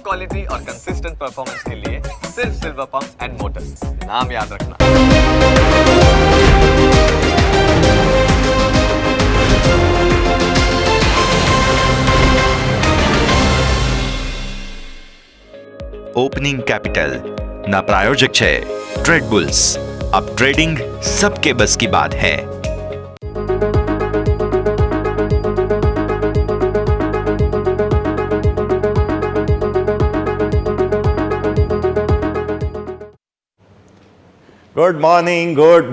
Quality और consistent performance के लिए सिर्फ सिल्वर पंप्स एंड मोटर्स, नाम याद रखना। ओपनिंग कैपिटल ना प्रायोजक है ट्रेड बुल्स। अब ट्रेडिंग सबके बस की बात है। ગુડ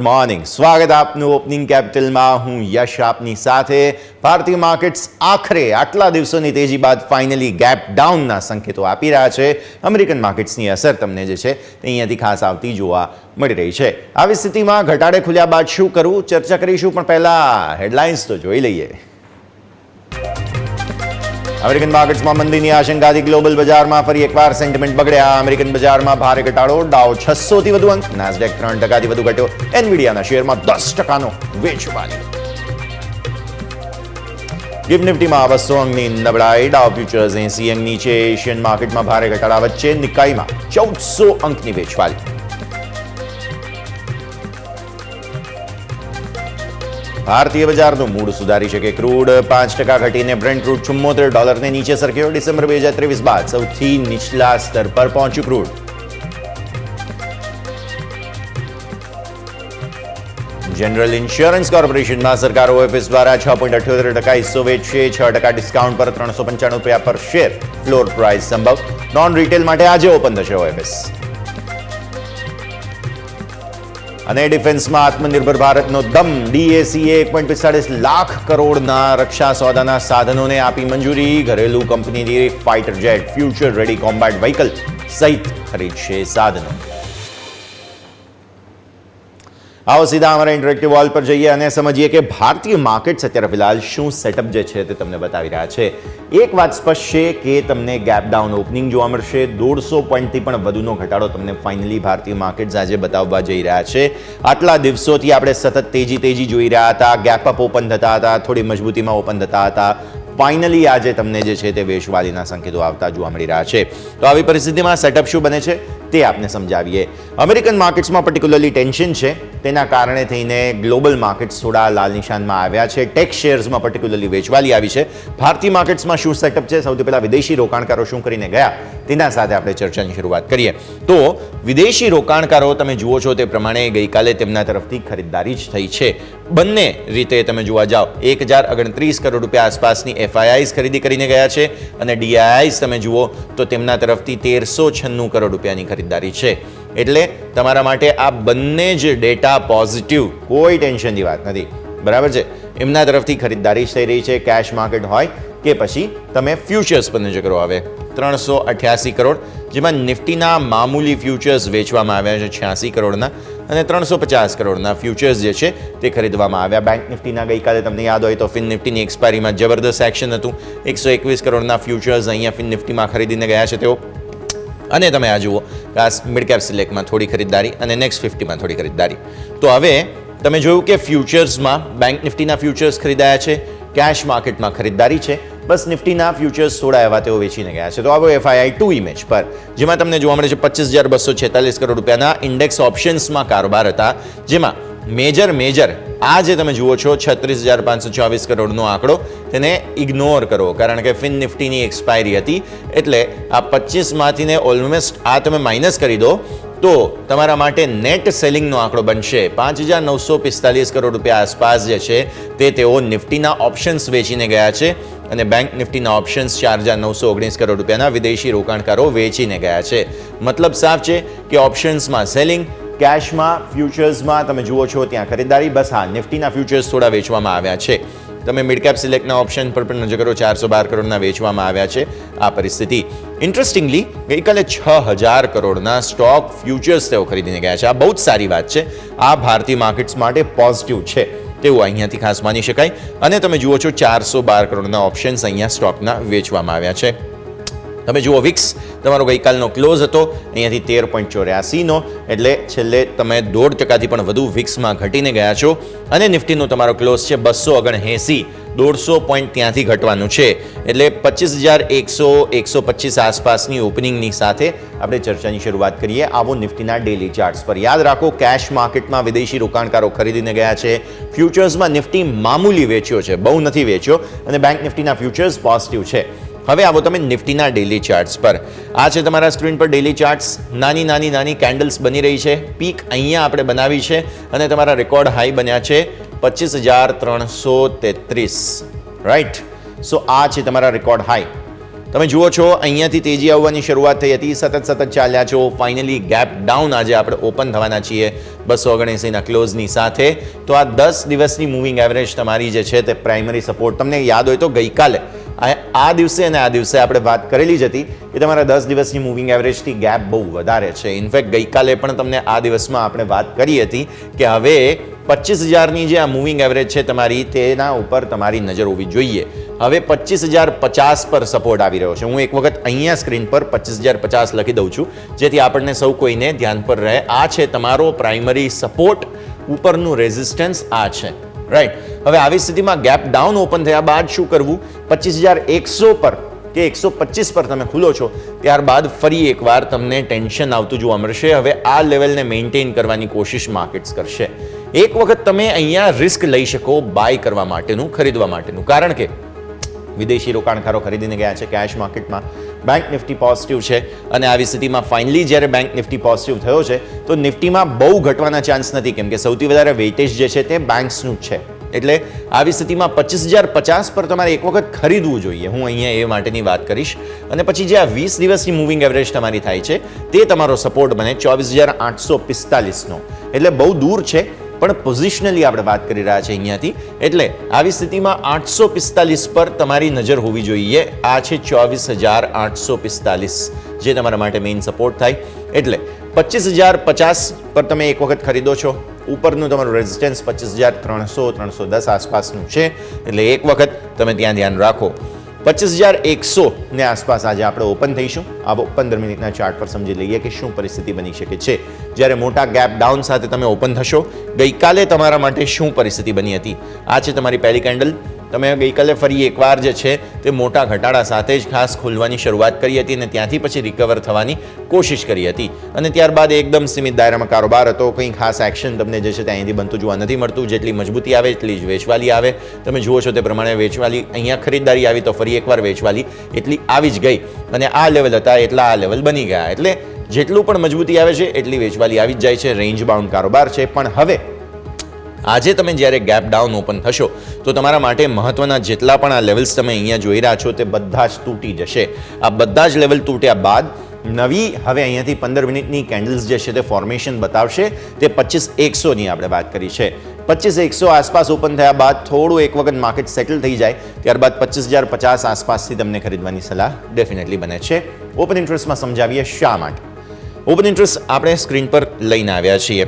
મોર્નિંગ સ્વાગત આપનું ઓપનિંગ કેપિટલમાં। હું યશ આપની સાથે। ભારતીય માર્કેટ્સ આખરે આટલા દિવસોની તેજી બાદ ફાઇનલી ગેપ ડાઉનના સંકેતો આપી રહ્યા છે। અમેરિકન માર્કેટ્સની અસર તમને જે છે તે અહીંયાથી ખાસ આવતી જોવા મળી રહી છે। આવી સ્થિતિમાં ઘટાડે ખુલ્યા બાદ શું કરવું ચર્ચા કરીશું, પણ પહેલા હેડલાઇન્સ તો જોઈ લઈએ। અમેરિકન માર્કેટ્સમાં મંદીની આશંકાથી ગ્લોબલ બજારમાં ફરી એકવાર સેન્ટિમેન્ટ બગડ્યા। અમેરિકન બજારમાં ભારે ઘટાડો, ડાઉ 600થી વધુ અંક, નાસ્ડેક 3%થી વધુ ઘટ્યો, એનવીડિયાના શેરમાં 10%નો વેચવાલી। ગિફ્ટ નિફ્ટીમાં 200 અંકની નબળાઈ, ડાઉ ફ્યુચર્સ 80 અંક નીચે। એશિયન માર્કેટમાં ભારે ઘટાડા વચ્ચે નિકાઈમાં 1400 અંકની વેચવાલી। ભારતીય બજારનું મૂડ સુધારી શકે ક્રૂડ 5% ઘટીને બ્રેન્ટ ક્રૂડ $74 નીચે સરક્યો। ડિસેમ્બર 2023 બાદ સૌથી નીચલા સ્તર પર પહોંચ્યું ક્રૂડ। જનરલ ઇન્સ્યોરન્સ કોર્પોરેશનમાં સરકાર ઓએફએસ દ્વારા 6.78% હિસ્સો વેચશે। 6% ડિસ્કાઉન્ટ પર ₹395 પર શેર ફ્લોર પ્રાઇસ સંભવ। નોન રિટેલ માટે આજે ઓપન થશે ઓએફએસ। અને ડિફેન્સમાં આત્મનિર્ભર ભારતનો દમ, ડીએસીએ 1.45 લાખ કરોડના રક્ષા સોદાના સાધનોને આપી મંજૂરી। ઘરેલું કંપનીની fighter jet, future ready combat vehicle સહિત ખરીદશે સાધનો। આવો સીધા અમારા ઇન્ટરેક્ટિવ વોલ પર જઈએ અને સમજીએ કે ભારતીય માર્કેટ્સ અત્યારે ફિલહાલ શું સેટઅપ જે છે તે તમને બતાવી રહ્યા છે। એક વાત સ્પષ્ટ છે કે તમને ગેપ ડાઉન ઓપનિંગ જોવા મળશે। 150 પોઈન્ટથી પણ વધુનો ઘટાડો તમને ફાઇનલી ભારતીય માર્કેટ્સ આજે બતાવવા જઈ રહ્યા છે। આટલા દિવસોથી આપણે સતત તેજી જોઈ રહ્યા હતા, ગેપ અપ ઓપન થતા હતા, થોડી મજબૂતીમાં ઓપન થતા હતા। ફાઇનલી આજે તમને જે છે તે વેચવાલીના સંકેતો આવતા જોવા મળી રહ્યા છે। તો આવી પરિસ્થિતિમાં સેટઅપ શું બને છે તે આપને સમજાવીએ। અમેરિકન માર્કેટ્સમાં પર્ટિક્યુલરલી ટેન્શન છે, તેના કારણે થઈને ગ્લોબલ માર્કેટ્સ થોડા લાલ નિશાનમાં આવ્યા છે। ટેક શેર્સમાં પર્ટિક્યુલરલી વેચવાલી આવી છે। ભારતીય માર્કેટ્સમાં શું સેટઅપ છે, સૌથી પહેલા વિદેશી રોકાણકારો શું કરીને ગયા તેના સાથે આપણે ચર્ચાની શરૂઆત કરીએ। તો વિદેશી રોકાણકારો તમે જુઓ છો તે પ્રમાણે ગઈકાલે તેમના તરફથી ખરીદદારી જ થઈ છે। બંને રીતે તમે જોવા જાઓ 1029 કરોડ રૂપિયા આસપાસની એફઆઈઆઈસ ખરીદી કરીને ગયા છે અને ડીઆઈઆઈસ તમે જુઓ તો તેમના તરફથી 1396 કરોડ રૂપિયાની ખરીદદારી છે। એટલે તમારા માટે આ બંને જ ડેટા પોઝિટિવ, કોઈ ટેન્શનની વાત નથી, બરાબર છે। એમના તરફથી ખરીદદારી થઈ રહી છે, કેશ માર્કેટ હોય કે પછી તમે ફ્યુચર્સ પર નજર કરો। હવે 388 કરોડ, જેમાં નિફ્ટીના મામૂલી ફ્યુચર્સ વેચવામાં આવ્યા છે 86 કરોડના અને 350 કરોડના ફ્યુચર્સ જે છે તે ખરીદવામાં આવ્યા। બેંક નિફ્ટીના ગઈકાલે તમને યાદ હોય તો ફિન નિફ્ટીની એક્સપાયરીમાં જબરદસ્ત એક્શન હતું। 121 કરોડના ફ્યુચર્સ અહીંયા ફિન નિફ્ટીમાં ખરીદીને ગયા છે તેઓ। અને તમે આ જુઓ મિડ કેપ સિલેક્ટમાં થોડી ખરીદદારી અને નેક્સ્ટ 50માં થોડી ખરીદદારી। તો હવે તમે જોયું કે ફ્યુચર્સમાં બેંક નિફ્ટીના ફ્યુચર્સ ખરીદાયા છે, કેશ માર્કેટમાં ખરીદદારી છે, બસ નિફ્ટીના ફ્યુચર્સ થોડા એવા તેઓ વેચીને ગયા છે। તો આવો એફઆઈઆઈ 2 ઇમેજ પર જેમાં તમને જોવા મળે છે 25,246 કરોડ રૂપિયાના ઇન્ડેક્સ ઓપ્શન્સમાં કારોબાર હતા, જેમાં મેજર આ જે તમે જુઓ છો 36,524 કરોડનો આંકડો તેને ઇગ્નોર કરો, કારણ કે ફિન નિફ્ટીની એક્સપાયરી હતી। એટલે આ 25માંથી ને ઓલમોસ્ટ આ તમે માઇનસ કરી દો તો તમારા માટે નેટ સેલિંગનો આંકડો બનશે 5,945 કરોડ રૂપિયા આસપાસ જે છે તે તેઓ નિફ્ટીના ઓપ્શન્સ વેચીને ગયા છે અને બેંક નિફ્ટીના ઓપ્શન્સ 4,919 કરોડ રૂપિયાના વિદેશી રોકાણકારો વેચીને ગયા છે। મતલબ સાફ છે કે ઓપ્શન્સમાં સેલિંગ, કેશમાં ફ્યુચર્સમાં તમે જુઓ છો ત્યાં ખરીદદારી। બસ હા, નિફ્ટીના ફ્યુચર્સ થોડા વેચવામાં આવ્યા છે। તમે મિડ કેપ સિલેક્ટના ઓપ્શન પર પણ નજર કરો, 412 કરોડના વેચવામાં આવ્યા છે। આ પરિસ્થિતિ ઇન્ટરેસ્ટિંગલી ગઈકાલે 6,000 કરોડના સ્ટોક ફ્યુચર્સ તેઓ ખરીદીને ગયા છે। આ બહુ જ સારી વાત છે, આ ભારતીય માર્કેટ્સ માટે પોઝિટિવ છે તેવું અહીંયાથી ખાસ માની શકાય। અને તમે જુઓ છો 412 કરોડના ઓપ્શન્સ અહીંયા સ્ટોકના વેચવામાં આવ્યા છે। તમે જુઓ વિક્સ તમારો ગઈકાલનો ક્લોઝ હતો અહીંયાથી 13.84નો, એટલે છેલ્લે તમે 0.5%થી પણ વધુ વિક્સમાં ઘટીને ગયા છો. અને નિફ્ટીનો તમારો ક્લોઝ છે 279, 150 પોઈન્ટ ત્યાંથી ઘટવાનું છે, એટલે 25,100 125 આસપાસની ઓપનિંગની સાથે આપણે ચર્ચાની શરૂઆત કરીએ. આવો નિફ્ટીના ડેલી ચાર્ટ્સ પર. યાદ રાખો, કેશ માર્કેટમાં વિદેશી રોકાણકારો ખરીદીને ગયા છે. ફ્યુચર્સમાં નિફ્ટી મામૂલી વેચ્યો છે, બહુ નથી વેચ્યો, અને બેંક નિફ્ટીના ફ્યુચર્સ પોઝિટિવ છે. હવે આવો તમે નિફ્ટીના ડેલી ચાર્ટ્સ પર. આ છે તમારા સ્ક્રીન પર ડેલી ચાર્ટ્સ. નાની કેન્ડલ્સ બની રહી છે. પીક અહીંયા આપણે બનાવી છે અને તમારા રેકોર્ડ હાઈ બન્યા છે 25,333, રાઈટ. સો આ છે તમારા રેકોર્ડ હાઈ. તમે જુઓ છો અહીંયાથી તેજી આવવાની શરૂઆત થઈ હતી, સતત ચાલ્યા છો. ફાઇનલી ગેપ ડાઉન આજે આપણે ઓપન થવાના છીએ 279ના ક્લોઝની સાથે. તો આ 10 દિવસની મૂવિંગ એવરેજ તમારી જે છે તે પ્રાઇમરી સપોર્ટ, તમને યાદ હોય તો ગઈકાલે આ દિવસે અને આ દિવસે આપણે વાત કરેલી જ હતી કે તમારા 10 દિવસની મૂવિંગ એવરેજથી ગેપ બહુ વધારે છે. ઇનફેક્ટ ગઈકાલે પણ તમને આ દિવસમાં આપણે વાત કરી હતી કે હવે 25,000ની જે આ મૂવિંગ એવરેજ છે તમારી, તેના ઉપર તમારી નજર હોવી જોઈએ. હવે 25,050 પર સપોર્ટ આવી રહ્યો છે. હું એક વખત અહીંયા સ્ક્રીન પર 25,050 લખી દઉં છું, જેથી આપણને સૌ કોઈને ધ્યાન પર રહે. આ છે તમારો પ્રાઇમરી સપોર્ટ, ઉપરનું રેઝિસ્ટન્સ આ છે, રાઈટ. હવે આવી સ્થિતિમાં ગેપ ડાઉન ઓપન થયા બાદ શું કરવું? 25,100 પર કે 125 પર તમે ખુલો છો, ત્યારબાદ ફરી એકવાર તમને ટેન્શન આવતું જોવા મળશે. હવે આ લેવલને મેન્ટેન કરવાની કોશિશ માર્કેટ્સ કરશે. એક વખત તમે અહીંયા રિસ્ક લઈ શકો બાય કરવા માટેનું, ખરીદવા માટેનું, કારણ કે વિદેશી રોકાણકારો ખરીદીને ગયા છે કેશ માર્કેટમાં. બેંક નિફ્ટી પોઝિટિવ છે, અને આવી સ્થિતિમાં ફાઇનલી જ્યારે બેંક નિફ્ટી પોઝિટિવ થયો છે તો નિફ્ટીમાં બહુ ઘટવાના ચાન્સ નથી, કેમ કે સૌથી વધારે વેઇટેજ જે છે તે બેંક્સનું જ છે. એટલે આવી સ્થિતિમાં 25,050 પર તમારે એક વખત ખરીદવું જોઈએ. હું અહીંયા એ માટેની વાત કરીશ. અને પછી જે આ 20 દિવસની મૂવિંગ એવરેજ તમારી થાય છે તે તમારો સપોર્ટ બને 24,845નો, એટલે બહુ દૂર છે, પણ પોઝિશનલી આપણે વાત કરી રહ્યા છીએ અહીંયાથી. એટલે આવી સ્થિતિમાં 845 પર તમારી નજર હોવી જોઈએ. આ છે 24,845, જે તમારા માટે મેઇન સપોર્ટ થાય. એટલે 25,050 પર તમે એક વખત ખરીદો છો. ઉપરનું તમારું રેઝિસ્ટન્સ 25,300-310 આસપાસનું છે, એટલે એક વખત તમે ત્યાં ધ્યાન રાખો. 25,100 ને આસપાસ આજે આપણે ઓપન થઈશું. આવો 15 મિનિટના ચાર્ટ પર સમજી લઈએ કે શું પરિસ્થિતિ બની શકે છે જ્યારે મોટા ગેપ ડાઉન સાથે તમે ઓપન થશો. ગઈકાલે તમારા માટે શું પરિસ્થિતિ બની હતી? આ છે તમારી પહેલી કેન્ડલ. તમે ગઈકાલે ફરી એકવાર જે છે તે મોટા ઘટાડા સાથે જ ખાસ ખોલવાની શરૂઆત કરી હતી અને ત્યાંથી પછી રિકવર થવાની કોશિશ કરી હતી, અને ત્યારબાદ એકદમ સીમિત દાયરામાં કારોબાર હતો. કંઈ ખાસ એક્શન તમને જે છે તે અહીંથી બનતું જોવા નથી મળતું. જેટલી મજબૂતી આવે એટલી જ વેચવાલી આવે. તમે જુઓ છો તે પ્રમાણે વેચવાલી, અહીંયા ખરીદદારી આવી તો ફરી એકવાર વેચવાલી એટલી આવી જ ગઈ, અને આ લેવલ હતા એટલા આ લેવલ બની ગયા. એટલે જેટલું પણ મજબૂતી આવે છે એટલી વેચવાલી આવી જ જાય છે. રેન્જ બાઉન્ડ કારોબાર છે. પણ હવે આજે તમે જ્યારે ગેપ ડાઉન ઓપન થશો તો તમારા માટે મહત્વના જેટલા પણ આ લેવલ્સ તમે અહીંયા જોઈ રહ્યા છો તે બધા જ તૂટી જશે. આ બધા જ લેવલ તૂટ્યા બાદ નવી હવે અહીંયાથી 15 મિનિટની કેન્ડલ્સ જે છે તે ફોર્મેશન બતાવશે. તે 25,100ની આપણે વાત કરી છે. 25,100 આસપાસ ઓપન થયા બાદ થોડું એક વખત માર્કેટ સેટલ થઈ જાય, ત્યારબાદ 25,050 આસપાસથી તમને ખરીદવાની સલાહ ડેફિનેટલી બને છે. ઓપન ઇન્ટરેસ્ટમાં સમજાવીએ શા માટે. ઓપન ઇન્ટરેસ્ટ આપણે સ્ક્રીન પર લઈને આવ્યા છીએ.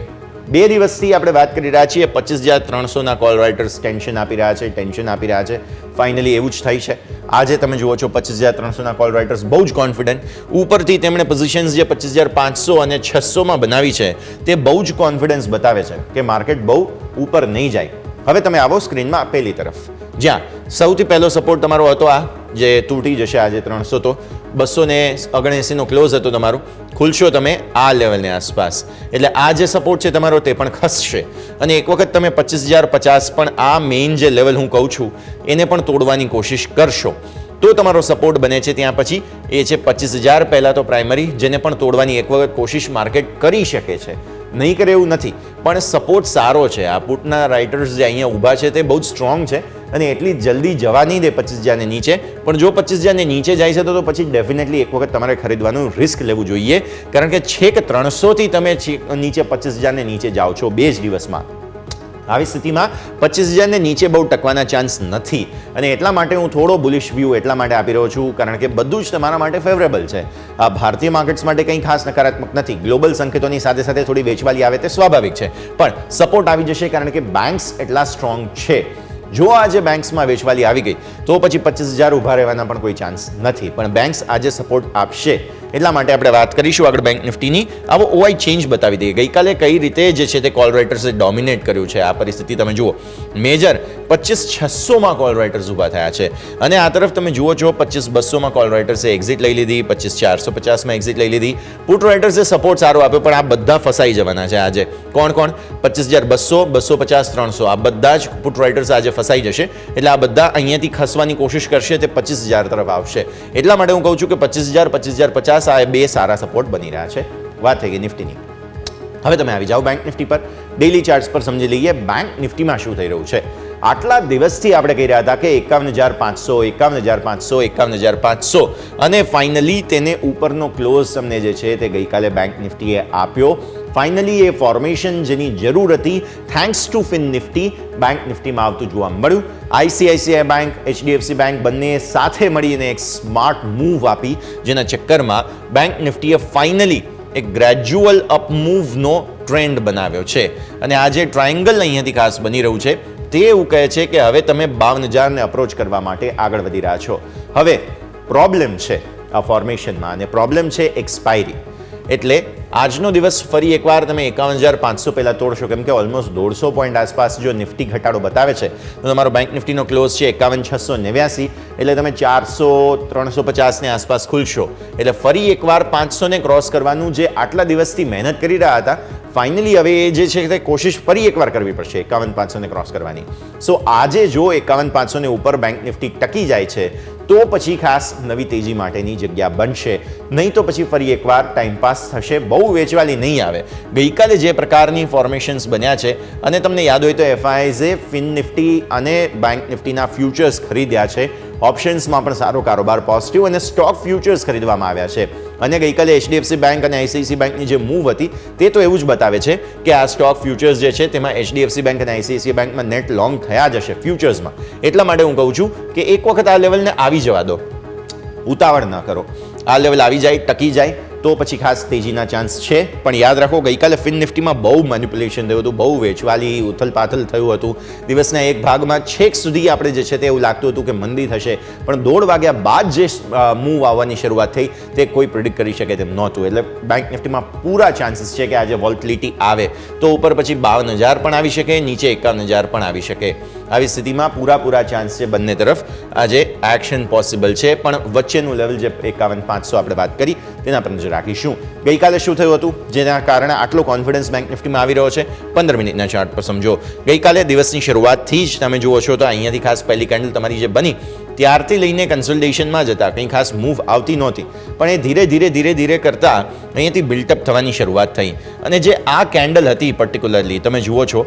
2 દિવસથી આપણે વાત કરી રહ્યા છીએ 25,300ના કોલ રાઇટર્સ ટેન્શન આપી રહ્યા છે. ફાઇનલી એવું જ થઈ છે. આજે તમે જુઓ છો 25,300ના કોલ રાઇટર્સ બહુ જ કોન્ફિડન્ટ. ઉપરથી તેમણે પોઝિશન્સ જે 25,500 અને 600માં બનાવી છે તે બહુ જ કોન્ફિડન્સ બતાવે છે કે માર્કેટ બહુ ઉપર નહીં જાય. હવે તમે આવો સ્ક્રીનમાં પહેલી તરફ, જ્યાં સૌથી પહેલો સપોર્ટ તમારો હતો આ, જે તૂટી જશે આજે 300, તો 279નો ક્લોઝ હતો તમારું. ખુલશો તમે આ લેવલની આસપાસ, એટલે આ જે સપોર્ટ છે તમારો તે પણ ખસશે, અને એક વખત તમે 25,050 પણ આ મેઇન જે લેવલ હું કહું છું એને પણ તોડવાની કોશિશ કરશો તો તમારો સપોર્ટ બને છે. ત્યાં પછી એ છે 25,000 પહેલાં તો પ્રાઇમરી, જેને પણ તોડવાની એક વખત કોશિશ માર્કેટ કરી શકે છે. નહીં કરે એવું નથી, પણ સપોર્ટ સારો છે. આ પુટના રાઇટર્સ જે અહીંયા ઊભા છે તે બહુ જ સ્ટ્રોંગ છે, અને એટલી જલ્દી જવા નહીં દે 25,000ને નીચે. પણ જો 25,000ને નીચે જાય છે તો પછી ડેફિનેટલી એક વખત તમારે ખરીદવાનું રિસ્ક લેવું જોઈએ, કારણ કે છેક 300થી તમે નીચે 25,000ને નીચે જાઓ છો 2 જ દિવસમાં. આવી સ્થિતિમાં 25,000ને નીચે બહુ ટકવાના ચાન્સ નથી, અને એટલા માટે હું થોડો બુલિશ વ્યૂ એટલા માટે આપી રહ્યો છું કારણ કે બધું જ તમારા માટે ફેવરેબલ છે. આ ભારતીય માર્કેટ્સ માટે કંઈ ખાસ નકારાત્મક નથી. ગ્લોબલ સંકેતોની સાથે સાથે થોડી વેચવાલી આવે તે સ્વાભાવિક છે, પણ સપોર્ટ આવી જશે કારણ કે બેંક્સ એટલા સ્ટ્રોંગ છે. જો આજે બેંક્સમાં વેચવાલી આવી ગઈ તો પછી 25,000 ઊભા રહેવાના પણ કોઈ ચાન્સ નથી, પણ બેંક્સ આજે સપોર્ટ આપશે એટલા માટે આપણે વાત કરીશું આગળ બેંક નિફ્ટીની. આવો ઓઆઈ ચેન્જ બતાવી દઈએ. ગઈકાલે કઈ રીતે જે છે તે કોલ રાઇટર્સે ડોમિનેટ કર્યું છે. આ પરિસ્થિતિ તમે જુઓ, મેજર 25,600માં કોલ રાઇટર્સ ઊભા થયા છે અને આ તરફ તમે જુઓ છો 25,200માં કોલ રાઇટર્સે એક્ઝિટ લઈ લીધી, 25,450માં એક્ઝિટ લઈ લીધી. પુટ રાઇટર્સે સપોર્ટ સારો આપ્યો, પણ આ બધા ફસાઈ જવાના છે આજે. કોણ 25,200, 250, 300 આ બધા જ પુટ રાઇટર્સ આજે ફસાઈ જશે. એટલે આ બધા અહીંયાથી ખસવાની કોશિશ કરશે, તે 25,000 તરફ આવશે. એટલા માટે હું કહું છું કે 25,000, 25,050 આ બે સારા સપોર્ટ બની રહ્યા છે. વાત થઈ ગઈ નિફ્ટીની. હવે તમે આવી જાઓ બેંક નિફ્ટી પર. ડેઇલી ચાર્ટ્સ પર સમજી લઈએ બેંક નિફ્ટીમાં શું થઈ રહ્યું છે. આટલા દિવસથી આપણે કહી રહ્યા હતા કે 51,500, 51,500, 51,500 અને ફાઇનલી તેને ઉપરનો ક્લોઝ તમને જે છે તે ગઈકાલે બેંક નિફ્ટીએ આપ્યો. ફાઇનલી એ ફોર્મેશન જેની જરૂર હતી, thanks to Fin Nifty, bank નિફ્ટીમાં આવતું જોવા મળ્યું. આઈસીઆઈસીઆઈ બેંક, એચડીએફસી બેંક બંને સાથે મળીને એક સ્માર્ટ મૂવ આપી, જેના ચક્કરમાં બેંક નિફ્ટીએ ફાઇનલી એક ગ્રેજ્યુઅલ અપ મૂવનો ટ્રેન્ડ બનાવ્યો છે અને આ જે ટ્રાયંગલ અહીંયાથી ખાસ બની રહ્યું છે તે એવું કહે છે કે હવે તમે 52,000ને અપ્રોચ કરવા માટે આગળ વધી રહ્યા છો. હવે પ્રોબ્લેમ છે આ ફોર્મેશનમાં અને પ્રોબ્લેમ છે એક્સપાયરી. એટલે આજનો દિવસ ફરી એકવાર તમે 51,500 પહેલાં તોડશો, કેમ કે ઓલમોસ્ટ 150 પોઈન્ટ આસપાસ જો નિફ્ટી ઘટાડો બતાવે છે તો તમારો બેંક નિફ્ટીનો ક્લોઝ છે 51,689, એટલે તમે 400, 350ની આસપાસ ખુલશો. એટલે ફરી એકવાર 500ને ક્રોસ કરવાનું જે આટલા દિવસથી મહેનત કરી રહ્યા હતા, ફાઇનલી હવે એ જે છે તે કોશિશ ફરી એકવાર કરવી પડશે 51,500ને ક્રોસ કરવાની. સો આજે જો 51,500ને ઉપર બેંક નિફ્ટી ટકી જાય છે તો પછી ખાસ નવી તેજી માટેની જગ્યા બનશે, નહીં તો પછી ફરી એકવાર ટાઈમપાસ થશે, બહુ વેચવાલી નહીં આવે. ગઈકાલે જે પ્રકારની ફોર્મેશન્સ બન્યા છે અને તમને યાદ હોય તો એફઆઈઆઈએ ફિન નિફ્ટી અને બેંક નિફ્ટીના ફ્યુચર્સ ખરીદ્યા છે. ઓપ્શન્સમાં પણ સારો કારોબાર પોઝિટિવ અને સ્ટોક ફ્યુચર્સ ખરીદવામાં આવ્યા છે અને ગઈકાલે એચડીએફસી બેંક અને આઈસીઆઈસીઆઈ બેંકની જે મૂવ હતી તે તો એવું જ બતાવે છે કે આ સ્ટોક ફ્યુચર્સ જે છે તેમાં એચડીએફસી બેંક અને આઈસીઆઈસીઆઈ બેંકમાં નેટ લોંગ થયા જ હશે ફ્યુચર્સમાં. એટલા માટે હું કહું છું કે એક વખત આ લેવલને આવી જવા દો, ઉતાવળ ન કરો. આ લેવલ આવી જાય, ટકી જાય તો પછી ખાસ તેજીના ચાન્સ છે. પણ યાદ રાખો, ગઈકાલે ફિન નિફ્ટીમાં બહુ મેનિપ્યુલેશન થયું હતું, બહુ વેચવાલી ઉથલપાથલ થયું હતું. દિવસના એક ભાગમાં છેક સુધી આપણે જે છે તે એવું લાગતું હતું કે મંદી થશે, પણ 1:30 વાગ્યા બાદ જે મૂવ આવવાની શરૂઆત થઈ તે કોઈ પ્રિડિક્ટ કરી શકે તેમ નહોતું. એટલે બેંક નિફ્ટીમાં પૂરા ચાન્સીસ છે કે આજે વોલ્ટિલિટી આવે તો ઉપર પછી 52,000 પણ આવી શકે, નીચે 51,000 પણ આવી શકે. આવી સ્થિતિમાં પૂરા ચાન્સ છે બંને તરફ આજે એક્શન પોસિબલ છે. પણ વચ્ચેનું લેવલ જે 51,500 આપણે વાત કરી તેના પર નજર રાખીશું. ગઈકાલે શું થયું હતું જેના કારણે આટલો કોન્ફિડન્સ બેંક નિફ્ટીમાં આવી રહ્યો છે? 15 મિનિટના ચાર્ટ પર સમજો. ગઈકાલે દિવસની શરૂઆતથી જ તમે જુઓ છો તો અહીંયાથી ખાસ પહેલી કેન્ડલ તમારી જે બની ત્યારથી લઈને કન્સોલિડેશનમાં જતા કંઈ ખાસ મૂવ આવતી નહોતી, પણ એ ધીરે ધીરે કરતાં અહીંયાથી બિલ્ટઅપ થવાની શરૂઆત થઈ અને જે આ કેન્ડલ હતી પર્ટિક્યુલરલી તમે જુઓ છો,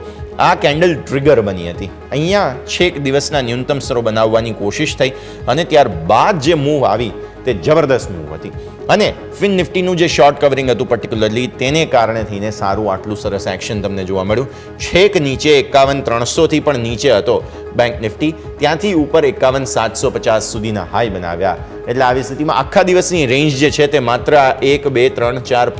આ કેન્ડલ ટ્રિગર બની હતી. અહીંયા છેક દિવસના ન્યૂનતમ સ્તરો બનાવવાની કોશિશ થઈ અને ત્યારબાદ જે મૂવ આવી તે જબરદસ્ત મૂવ હતી અને ફિન નિફ્ટીનું જે શોર્ટ કવરિંગ હતું પર્ટિક્યુલરલી તેને કારણે થઈને સારું આટલું સરસ એક્શન તમને જોવા મળ્યું. છેક નીચે 51,300થી પણ નીચે હતો બેંક નિફ્ટી, ત્યાંથી ઉપર 51,750 સુધીના હાઈ બનાવ્યા. એટલે આવી સ્થિતિમાં આખા દિવસની રેન્જ જે છે તે માત્ર 1, 2, 3, 4,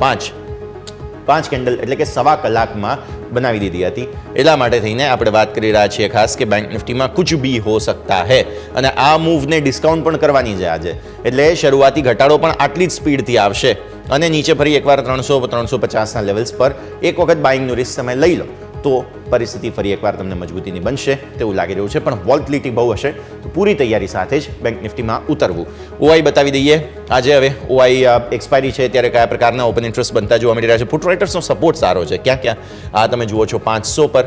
5 કેન્ડલ એટલે કે સવા કલાકમાં બનાવી દીધી હતી. એટલા માટે થઈને આપણે વાત કરી રહ્યા છીએ ખાસ કે બેંક નિફ્ટીમાં કુછ ભી હો સકતા હૈ અને આ મૂવને ડિસ્કાઉન્ટ પણ કરવાની છે આજે. એટલે શરૂઆતી ઘટાડો પણ આટલી જ સ્પીડથી આવશે અને નીચે ફરી એકવાર 300-350ના લેવલ્સ પર એક વખત બાઇંગનું રિસ્ક તમે લઈ લો તો પરિસ્થિતિ ફરી એકવાર તમને મજબૂતીની બનશે તેવું લાગી રહ્યું છે. પણ વોલ્ટિલિટી બહુ હશે તો પૂરી તૈયારી સાથે જ બેંક નિફ્ટીમાં ઉતરવું. ઓઆઈ બતાવી દઈએ. આજે હવે ઓઆઈ એક્સપાયરી છે ત્યારે કયા પ્રકારના ઓપન ઇન્ટરેસ્ટ બનતા જોવા મળી રહ્યા છે. પુટ રાઇટર્સનો સપોર્ટ સારો છે. ક્યાં આ તમે જુઓ છો 500 પર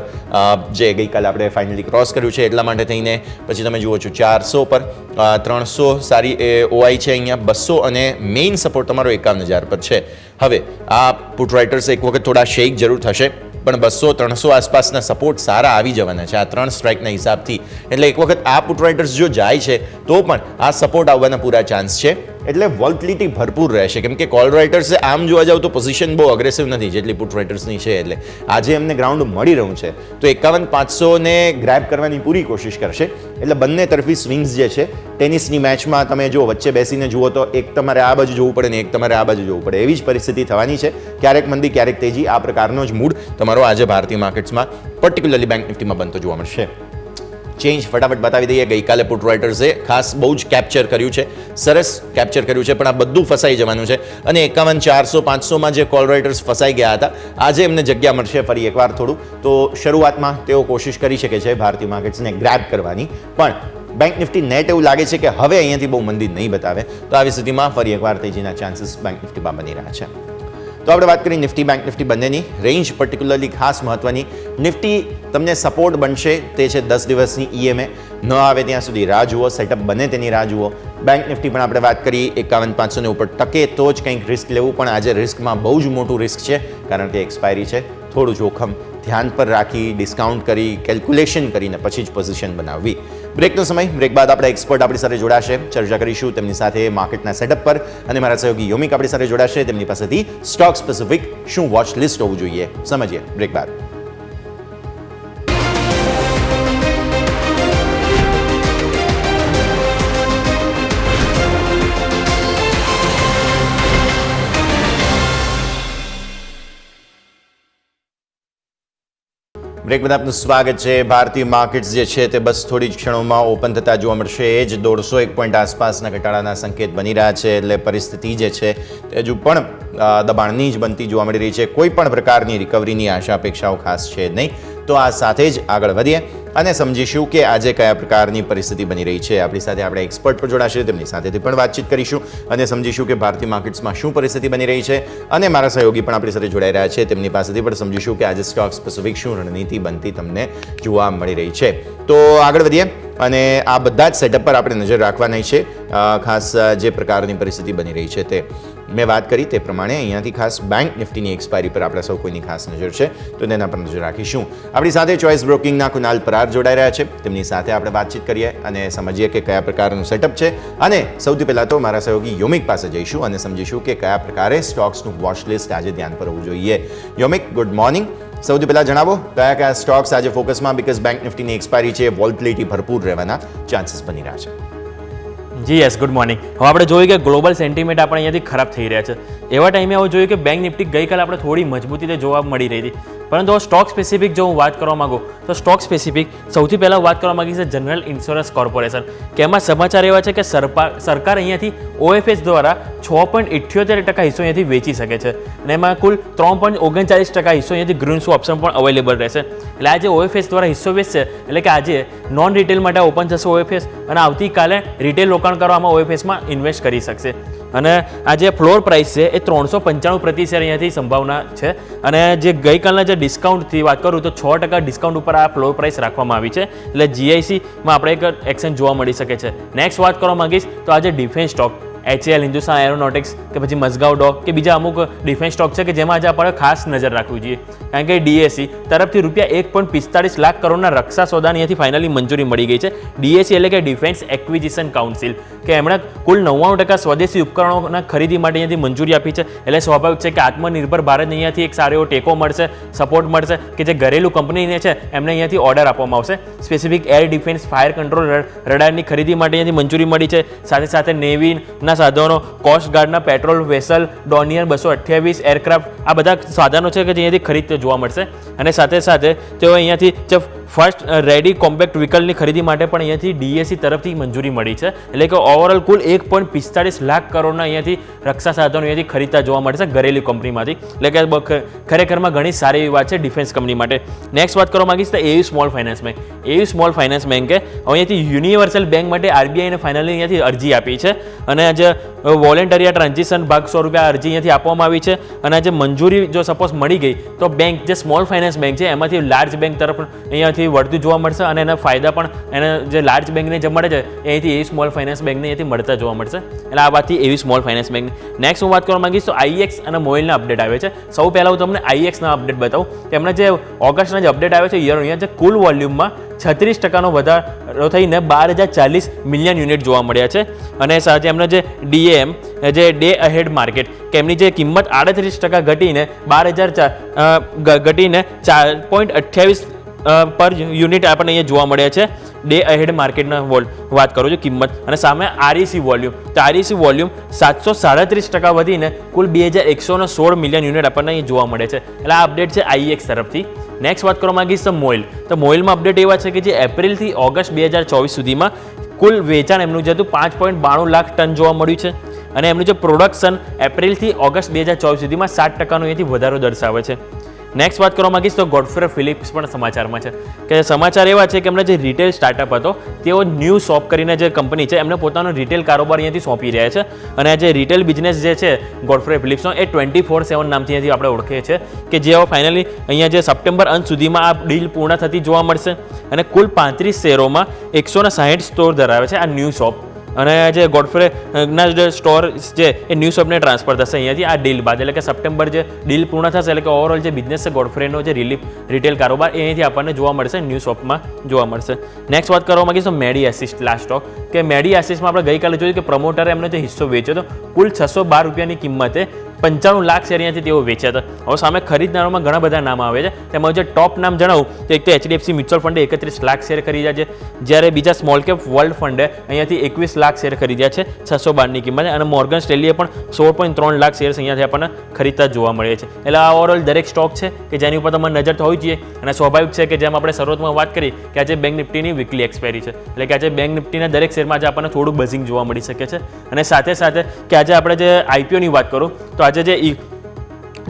જે ગઈકાલે આપણે ફાઇનલી ક્રોસ કર્યું છે એટલા માટે થઈને, પછી તમે જુઓ છો 400 પર, 300 સારી ઓઆઈ છે અહીંયા, 200 અને મેઇન સપોર્ટ તમારો 51,000 પર છે. હવે આ પુટ રાઇટર્સ એક વખત થોડા શેક જરૂર થશે પણ 200-300 આસપાસના સપોર્ટ સારા આવી જવાના છે આ 3 સ્ટ્રાઇકના હિસાબથી. એટલે એક વખત આ પુટ રાઇટર્સ જો જાય છે તો પણ આ સપોર્ટ આવવાના પૂરા ચાન્સ છે. એટલે વોલ્ટિલિટી ભરપૂર રહેશે, કેમ કે કોલ રાઇટર્સે આમ જોવા જાવ તો પોઝિશન બહુ અગ્રેસિવ નથી જેટલી પુટ રાઇટર્સની છે. એટલે આજે એમને ગ્રાઉન્ડ મળી રહ્યું છે તો 51,500ને ગ્રેબ કરવાની પૂરી કોશિશ કરશે. એટલે બંને તરફી સ્વિંગ્સ જે છે ટેનિસની મેચમાં તમે જો વચ્ચે બેસીને જુઓ તો એક તમારે આ બાજુ જોવું પડે ને એક તમારે આ બાજુ જોવું પડે, એવી જ પરિસ્થિતિ થવાની છે. ક્યારેક મંદી ક્યારેક તેજી, આ પ્રકારનો જ મૂડ તમારો આજે ભારતીય માર્કેટ્સમાં પર્ટિક્યુલરલી બેંક નિફ્ટીમાં બનતો જોવા મળશે. ચેન્જ ફટાફટ બતાવી દઈએ. ગઈકાલે પુટ રાઇટર્સે ખાસ બહુ જ કેપ્ચર કર્યું છે, સરસ કેપ્ચર કર્યું છે, પણ આ બધું ફસાઈ જવાનું છે અને 51, 400, 500માં જે કોલ રાઇટર્સ ફસાઈ ગયા હતા, આજે એમને જગ્યા મળશે ફરી એકવાર થોડું. તો શરૂઆતમાં તેઓ કોશિશ કરી શકે છે ભારતીય માર્કેટ્સને ગ્રેબ કરવાની, પણ બેંક નિફ્ટી નેટ એવું લાગે છે કે હવે અહીંયાથી બહુ મંદી નહીં બતાવે. તો આવી સ્થિતિમાં ફરી એકવાર તેજીના ચાન્સીસ બેંક નિફ્ટીમાં બની રહ્યા છે. તો આપણે વાત કરીએ નિફ્ટી બેંક નિફ્ટી બંનેની રેન્જ પર્ટિક્યુલરલી ખાસ મહત્વની. નિફ્ટી તમને સપોર્ટ બનશે તે છે 10 દિવસની EMA, ન આવે ત્યાં સુધી રાહ જુઓ, સેટઅપ બને તેની રાહ જુઓ. બેંક નિફ્ટી પણ આપણે વાત કરી 51,500 ઉપર ટકે તો જ કંઈક રિસ્ક લેવું, પણ આજે રિસ્કમાં બહુ જ મોટું રિસ્ક છે કારણ કે એક્સપાયરી છે. થોડું જોખમ ધ્યાન પર રાખી, ડિસ્કાઉન્ટ કરી, કેલ્ક્યુલેશન કરીને પછી જ પોઝિશન બનાવવી. બ્રેકનો સમય, બ્રેક બાદ આપણે એક્સપર્ટ આપણી સાથે જોડાશે, ચર્ચા કરીશું તેમની સાથે માર્કેટના સેટઅપ પર, અને મારા સહયોગી યોમિક આપણી સાથે જોડાશે, તેમની પાસેથી સ્ટોક સ્પેસિફિક શું વોચ લિસ્ટ હોવું જોઈએ સમજીએ બ્રેક બાદ. બ્રેક બાદ આપનું સ્વાગત છે. ભારતીય માર્કેટ્સ જે છે તે બસ થોડી જ ક્ષણોમાં ઓપન થતા જોવા મળશે. એ જ 150 પોઈન્ટ આસપાસના ઘટાડાના સંકેત બની રહ્યા છે, એટલે પરિસ્થિતિ જે છે તે હજુ પણ દબાણની જ બનતી જોવા મળી રહી છે. કોઈ પણ પ્રકારની રિકવરીની આશા અપેક્ષાઓ ખાસ છે નહીં. તો આ સાથે જ આગળ વધીએ અને સમજીશું કે આજે કયા પ્રકારની પરિસ્થિતિ બની રહી છે. આપણી સાથે આપણે એક્સપર્ટ પર જોડાશે, તેમની સાથેથી પણ વાતચીત કરીશું અને સમજીશું કે ભારતીય માર્કેટ્સમાં શું પરિસ્થિતિ બની રહી છે, અને મારા સહયોગી પણ આપણી સાથે જોડાઈ રહ્યા છે, તેમની પાસેથી પણ સમજીશું કે આજે સ્ટોક સ્પેસિફિક શું રણનીતિ બનતી તમને જોવા મળી રહી છે. તો આગળ વધીએ અને આ બધા જ સેટઅપ પર આપણે નજર રાખવાની છે. ખાસ જે પ્રકારની પરિસ્થિતિ બની રહી છે તે મેં વાત કરી તે પ્રમાણે અહીંયાથી ખાસ બેંક નિફ્ટીની એક્સપાયરી પર આપણે સૌ કોઈની ખાસ નજર છે, તો તેના પર નજર રાખીશું. આપણી સાથે ચોઇસ બ્રોકિંગના કુનાલ પરાર જોડાઈ રહ્યા છે, તેમની સાથે આપણે વાતચીત કરીએ અને સમજીએ કે કયા પ્રકારનું સેટઅપ છે. અને સૌથી પહેલાં તો મારા સહયોગી યોમિક પાસે જઈશું અને સમજીશું કે કયા પ્રકારે સ્ટોક્સનું વોચ લિસ્ટ આજે ધ્યાન પર હોવું જોઈએ. યોમિક, ગુડ મોર્નિંગ. સૌથી પહેલાં જણાવો કયા કયા સ્ટોક્સ આજે ફોકસમાં, બિકોઝ બેંક નિફ્ટીની એક્સપાયરી છે, વોલ્ટિલિટી ભરપૂર રહેવાના ચાન્સીસ બની રહ્યા છે. જી યસ, ગુડ મોર્નિંગ. હવે આપણે જોયું કે ગ્લોબલ સેન્ટિમેન્ટ આપણે અહીંયાથી ખરાબ થઈ રહ્યા છે. એવા ટાઈમે હવે જોયું કે બેંક નિફ્ટી ગઈકાલે આપણે થોડી મજબૂતીથી જોવા મળી રહી હતી, પરંતુ સ્ટોક સ્પેસિફિક જો હું વાત કરવા માંગુ તો સ્ટોક સ્પેસિફિક સૌથી પહેલાં વાત કરવા માંગી છે જનરલ ઇન્સ્યોરન્સ કોર્પોરેશન, કે એમાં સમાચાર એવા છે કે સરકાર અહીંયાથી OFS દ્વારા 6.78% હિસ્સો અહીંયાથી વેચી શકે છે, અને એમાં કુલ 3.39% હિસ્સો અહીંયાથી ગ્રીન્સ ઓપ્શન પણ અવેલેબલ રહેશે. એટલે આજે OFS દ્વારા હિસ્સો વેચશે, એટલે કે આજે નોન રિટેલ માટે ઓપન થશે OFS, અને આવતીકાલે રિટેલ રોકાણ કરવામાં OFSમાં ઇન્વેસ્ટ કરી શકશે. અને આ જે ફ્લોર પ્રાઇસ છે એ 395 પ્રતિ શેર અહીંયાથી સંભાવના છે, અને જે ગઈકાલના જે ડિસ્કાઉન્ટથી વાત કરું તો 6% ડિસ્કાઉન્ટ ઉપર આ ફ્લોર પ્રાઇસ રાખવામાં આવી છે, એટલે GICમાં આપણે એક એક્શન જોવા મળી શકે છે. નેક્સ્ટ વાત કરવા માંગીશ તો આજે defence stock HAL, Hindustan aeronautics કે પછી મઝગાંવ ડોક કે બીજા અમુક ડિફેન્સ સ્ટોક છે કે જેમાં આજે આપણે ખાસ નજર રાખવી જોઈએ, કારણ કે DSE તરફથી ₹1.45 લાખ કરોડના રક્ષા સોદાની અહીંયાથી ફાઇનલી મંજૂરી મળી ગઈ છે. DSE એટલે કે ડિફેન્સ એક્વિઝિશન કાઉન્સિલ, કે એમણે કુલ 99% સ્વદેશી ઉપકરણોના ખરીદી માટે અહીંયાથી મંજૂરી આપી છે. એટલે સ્વાભાવિક છે કે આત્મનિર્ભર ભારતને અહીંયાથી એક સારો એવો ટેકો મળશે, સપોર્ટ મળશે, કે જે ઘરેલું કંપનીને છે એમને અહીંયાથી ઓર્ડર આપવામાં આવશે. Specific air defence fire control રડારની ખરીદી માટે અહીંયાથી મંજૂરી મળી છે. સાથે સાથે નેવીના સાધનો, કોસ્ટ ગાર્ડના પેટ્રોલ વેસલ, ડોનિયર 228 એરક્રાફ્ટ, આ બધા સાધનો છે કે જે અહીંયાથી ખરીદ જોવા મળશે. અને સાથે સાથે તેઓ અહીંયાથી ફર્સ્ટ રેડી કોમ્પેક્ટ વ્હીકલની ખરીદી માટે પણ અહીંયાથી DSE તરફથી મંજૂરી મળી છે. એટલે કે ઓવરઓલ કુલ 1.45 લાખ કરોડના અહીંયાથી રક્ષા સાધનો અહીંયાથી ખરીદતા જોવા મળશે ઘરેલું કંપનીમાંથી. એટલે કે ખરેખરમાં ઘણી સારી એવી વાત છે ડિફેન્સ કંપની માટે. નેક્સ્ટ વાત કરવા માંગીશ તો AU small finance bank. AU small finance બેંકે અહીંયાથી યુનિવર્સલ બેંક માટે RBIને ફાઇનલી અહીંયાથી અરજી આપી છે, અને આજે વોલેન્ટરી ટ્રાન્ઝેક્શન ભાગ ₹100 અરજી અહીંયાથી આપવામાં આવી છે. અને આજે મંજૂરી જો સપોઝ મળી ગઈ તો બેંક જે સ્મોલ ફાઇનાન્સ બેંક છે એમાંથી લાર્જ બેંક તરફ અહીંયાથી વળતું જોવા મળશે, અને એના ફાયદા પણ એને જે લાર્જ બેંકને જે મળે છે એ અહીંથી AU સ્મોલ ફાઇનાન્સ બેંકને અહીંયાથી મળતા જોવા મળશે. એટલે આ વાતથી AU small finance bank. Next હું વાત કરવા માંગીશ તો IEX અને મોઇલના અપડેટ આવે છે. સૌ પહેલાં હું તમને IEXના અપડેટ બતાવું. તેમણે જે ઓગસ્ટના જે અપડેટ આવ્યો છે યર અહીંયા જે કુલ વોલ્યુમમાં 36% વધારો થઈને 12,040 મિલિયન યુનિટ જોવા મળ્યા છે. અને સાથે એમનો જે DAM જે ડે અહેડ માર્કેટ, કે એમની જે કિંમત 38% ઘટીને 4.28 પર યુનિટ આપણને અહીંયા જોવા મળ્યા છે. ડે અહેડ માર્કેટના વાત કરું છું કિંમત, અને સામે REC વોલ્યુમ, તો REC વોલ્યુમ 737% વધીને કુલ 2,116 મિલિયન યુનિટ આપણને અહીં જોવા મળે છે. એટલે આ અપડેટ છે IEX તરફથી. નેક્સ્ટ વાત કરવા માંગીશ તો મોઇલ. તો મોઇલમાં અપડેટ એવા છે કે જે એપ્રિલથી ઓગસ્ટ 2024 સુધીમાં કુલ વેચાણ એમનું જે હતું 5.92 લાખ ટન જોવા મળ્યું છે અને એમનું જે પ્રોડક્શન એપ્રિલથી ઓગસ્ટ 2024 સુધીમાં 7%નો અહીંયાથી વધારો દર્શાવે છે. નેક્સ્ટ વાત કરવા માંગીશ તો ગોડફ્રે ફિલિપ્સ પણ સમાચારમાં છે કે સમાચાર એવા છે કે એમનો જે રિટેલ સ્ટાર્ટઅપ હતો તેઓ ન્યૂ શોપ કરીને જે કંપની છે એમને પોતાનો રિટેલ કારોબાર અહીંયાથી સોંપી રહ્યા છે અને આ જે રિટેલ બિઝનેસ જે છે ગોડફ્રે ફિલિપ્સનો એ 24/7 નામથી અહીંયાથી આપણે ઓળખીએ છીએ કે જેઓ ફાઇનલી અહીંયા જે સપ્ટેમ્બર અંત સુધીમાં આ ડીલ પૂર્ણ થતી જોવા મળશે અને કુલ 35 શહેરોમાં 160 સ્ટોર ધરાવે છે આ ન્યૂ શોપ અને જે ગોડફ્રે ના જે સ્ટોર છે એ ન્યૂ શોપને ટ્રાન્સફર થશે અહીંયાથી આ ડીલ બાદ એટલે કે સપ્ટેમ્બર જે ડીલ પૂર્ણ થશે એટલે કે ઓવરઓલ જે બિઝનેસ છે ગોડફ્રેનો જે રિટેલ કારોબાર એ અહીંથી આપણને જોવા મળશે ન્યૂ શોપમાં જોવા મળશે. નેક્સ્ટ વાત કરવા માંગીશ તો મેડી એસિસ્ટ લાસ્ટ સ્ટોક કે મેડી એસિસ્ટમાં આપણે ગઈકાલે જોયું કે પ્રમોટરે એમનો જે હિસ્સો વેચ્યો હતો કુલ 612 રૂપિયાની કિંમતે 95 લાખ શેર અહીંયાથી તેઓ વેચ્યા હતા. હવે સામે ખરીદનારોમાં ઘણા બધા નામ આવે છે તેમાં જે ટોપ નામ જણાવું તો એક તો HDFC mutual funday 31 lakh share ખરીદ્યા છે જ્યારે બીજા સ્મોલ કેપ વર્લ્ડ ફંડે અહીંયાથી 21 લાખ શેર ખરીદ્યા છે 612ની કિંમતે અને મોર્ગન સ્ટેનલીએ પણ 16.3 લાખ શેર્સ અહીંયાથી આપણને ખરીદતા જોવા મળે છે. એટલે આ ઓવરઓલ દરેક સ્ટોક છે કે જેની ઉપર તમારે નજર હોવી જોઈએ અને સ્વાભાવિક છે કે જેમ આપણે શરૂઆતમાં વાત કરી કે આજે બેંક નિફ્ટીની વીકલી એક્સપાયરી છે એટલે કે આજે બેંક નિફ્ટીના દરેક શેરમાં આજે આપણને થોડું બઝિંગ જોવા મળી શકે છે અને સાથે સાથે કે આજે આપણે જે IPOની વાત કરું તો આજે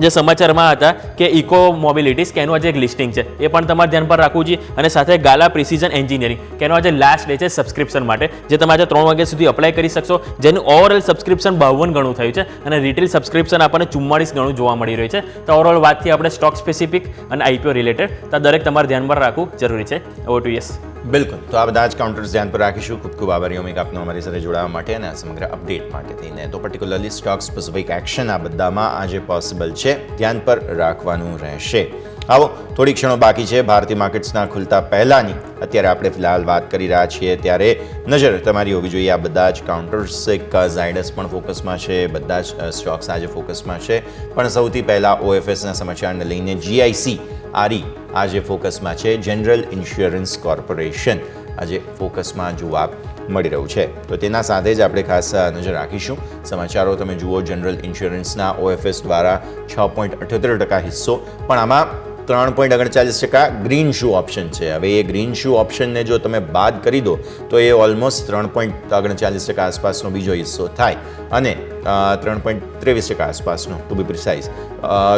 જે સમાચારમાં હતા કે ઇકો મોબિલિટીઝ કે એનું આજે એક લિસ્ટિંગ છે એ પણ તમારે ધ્યાન પર રાખવું જોઈએ અને સાથે ગાલા પ્રિસિઝન એન્જિનિયરિંગ કે એનો આજે લાસ્ટ ડે છે સબસ્ક્રિપ્શન માટે જે તમે આજે 3 વાગ્યા સુધી અપ્લાય કરી શકશો જેનું ઓવરઓલ સબસ્ક્રિપ્શન 52 ગણું થયું છે અને રિટેલ સબસ્ક્રિપ્શન આપણને 44 ગણું જોવા મળી રહ્યું છે. તો ઓવરઓલ વાતથી આપણે સ્ટોક સ્પેસિફિક અને IPO રિલેટેડ તો દરેક તમારે ધ્યાન પર રાખવું જરૂરી છે. Over to yes. બિલકુલ, તો આ બધા જ કાઉન્ટર્સ ધ્યાન પર રાખીશું. ખૂબ ખૂબ આભારી અમિક આપનો અમારી સાથે જોડાવા માટે અને આ સમગ્ર અપડેટ માટે થઈને. તો પર્ટિક્યુલરલી સ્ટોક સ્પેસિફિક એક્શન આ બધામાં આજે પોસિબલ છે, ધ્યાન પર રાખવાનું રહેશે. આવો થોડી ક્ષણો બાકી છે ભારતીય માર્કેટ્સના ખુલતા પહેલાંની. અત્યારે આપણે ફિલહાલ વાત કરી રહ્યા છીએ ત્યારે નજર તમારી હોવી જોઈએ આ બધા જ કાઉન્ટર્સ. એક ઝાયડસ પણ ફોકસમાં છે, બધા જ સ્ટોક્સ આજે ફોકસમાં છે, પણ સૌથી પહેલાં OFSના સમાચારને લઈને GIC RE આજે ફોકસમાં છે. જનરલ ઇન્સ્યોરન્સ કોર્પોરેશન આજે ફોકસમાં જોવા મળી રહ્યું છે. તો તેના સાથે જ આપણે ખાસ નજર રાખીશું. સમાચારો તમે જુઓ, જનરલ ઇન્સ્યોરન્સના OFS દ્વારા 6.78% હિસ્સો, પણ આમાં 3.39% ગ્રીન શૂ ઓપ્શન છે. હવે એ ગ્રીન શૂ ઓપ્શનને જો તમે બાદ કરી દો તો એ ઓલમોસ્ટ 3.39% આસપાસનો બીજો હિસ્સો થાય અને 3.23% આસપાસનો ટુ બી પ્રિસાઇઝ.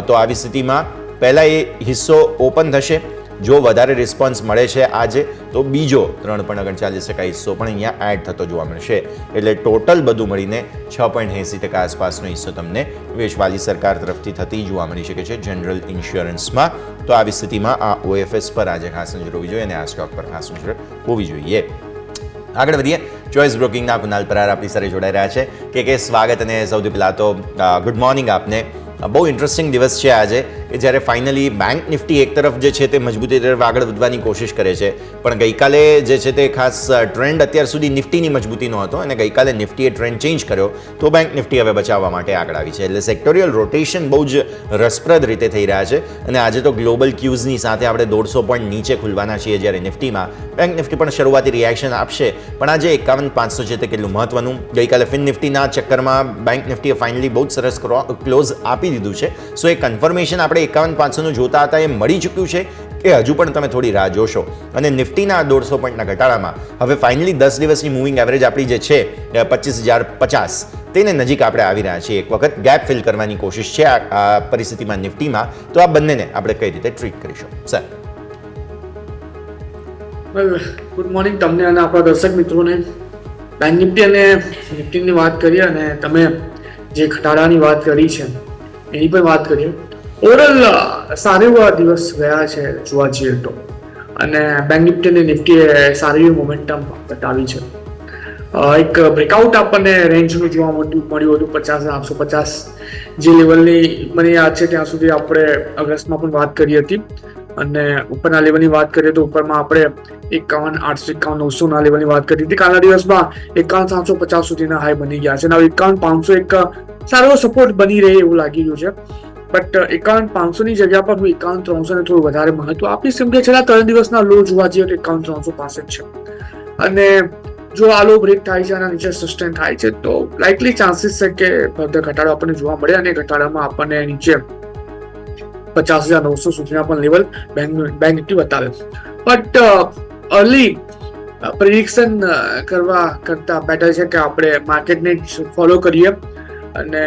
તો આવી સ્થિતિમાં પહેલાં એ હિસ્સો ઓપન થશે. જો વધારે રિસ્પોન્સ મળે છે આજે તો બીજો 3.39% હિસ્સો પણ અહીંયા એડ થતો જોવા મળશે. એટલે ટોટલ બધું મળીને 6.80% આસપાસનો હિસ્સો તમને વેચવાલી સરકાર તરફથી થતી જોવા મળી શકે છે જનરલ ઇન્સ્યોરન્સમાં. તો આવી સ્થિતિમાં આ OFS પર આજે ખાસ નજર હોવી જોઈએ અને આ સ્ટોક પર ખાસ નજર હોવી જોઈએ. આગળ વધીએ. ચોઇસ બ્રોકિંગના કુનાલ પરાર આપણી સાથે જોડાઈ રહ્યા છે કે સ્વાગત. અને સૌથી પહેલાં તો ગુડ મોર્નિંગ આપને. બહુ ઇન્ટરેસ્ટિંગ દિવસ છે આજે કે જ્યારે ફાઇનલી બેંક નિફ્ટી એક તરફ જે છે તે મજબૂતી તરફ આગળ વધવાની કોશિશ કરે છે, પણ ગઈકાલે જે છે તે ખાસ ટ્રેન્ડ અત્યાર સુધી નિફ્ટીની મજબૂતીનો હતો અને ગઈકાલે નિફ્ટીએ ટ્રેન્ડ ચેન્જ કર્યો તો બેંક નિફ્ટી હવે બચાવવા માટે આગળ આવી છે. એટલે સેક્ટોરિયલ રોટેશન બહુ જ રસપ્રદ રીતે થઈ રહ્યા છે અને આજે તો ગ્લોબલ ક્યુઝની સાથે આપણે 150 પોઈન્ટ નીચે ખુલવાના છીએ. જ્યારે નિફ્ટીમાં બેંક નિફ્ટી પણ શરૂઆતી રિએક્શન આપશે, પણ આજે 51,500 છે તે કેટલું મહત્વનું. ગઈકાલે ફિન નિફ્ટીના ચક્કરમાં બેંક નિફ્ટીએ ફાઇનલી બહુ જ સરસ ક્લોઝ આપી દીધું છે. સો એ કન્ફર્મેશન આપણે 51,500નું જોતા હતા એ મળી ચૂક્યું છે કે હજુ પણ તમે થોડી રાહ જોશો. અને નિફ્ટીના 150 પોઈન્ટના ઘટાડામાં હવે ફાઇનલી 10 દિવસની મૂવિંગ એવરેજ આપણી જે છે 25,050 તેને નજીક આપણે આવી રહ્યા છીએ. એક વખત ગેપ ફિલ કરવાની કોશિશ છે આ પરિસ્થિતિમાં નિફ્ટીમાં. તો આ બંનેને આપણે કઈ રીતે ટ્રીટ કરીશું સર? ગુડ મોર્નિંગ તમને અને આપણા દર્શક મિત્રોને. બેંક નિફ્ટી અને નિફ્ટીની વાત કરીએ અને તમે જે ઘટાડાની વાત કરી છે એની પણ વાત કરીએ. ઓવરઓલ સારા એવા દિવસ ગયા છે જોવા જઈએ તો, અને બેંક નિફ્ટી અને નિફ્ટીએ સારી એવી મોમેન્ટમ બતાવી છે. એક બ્રેકઆઉટ આપણને રેન્જનું જોવા મળ્યું હતું 50,850 જે લેવલની મને યાદ છે ત્યાં સુધી આપણે ઓગસ્ટમાં પણ વાત કરી હતી. અને ઉપરના લેવલની વાત કરીએ તો ઉપરમાં આપણે 51,851 900 લેવલની વાત કરી હતી. કાલના દિવસમાં 51,750 સુધીના હાઈ બની ગયા છે અને 51,500 એક સારો સપોર્ટ બની રહે એવું લાગી રહ્યું છે. બટ 51,500ની જગ્યા પર હું 51,300ને થોડું વધારે મહત્વ આપીશ, કેમ કે છેલ્લા 3 દિવસના લો જોવા જઈએ તો 51,365 છે. અને જો આ લો બ્રેક થાય છે અને નીચે સસ્ટેન થાય છે તો લાઇકલી ચાન્સીસ છે કે ફર્ધર ઘટાડો આપણને જોવા મળે અને ઘટાડામાં આપણને નીચે 50,900 સુધીના પણ લેવલ બેંક નિફ્ટી બતાવે. બટ અર્લી પ્રિડિક્શન કરવા કરતા બેટર છે કે આપણે માર્કેટને ફોલો કરીએ, અને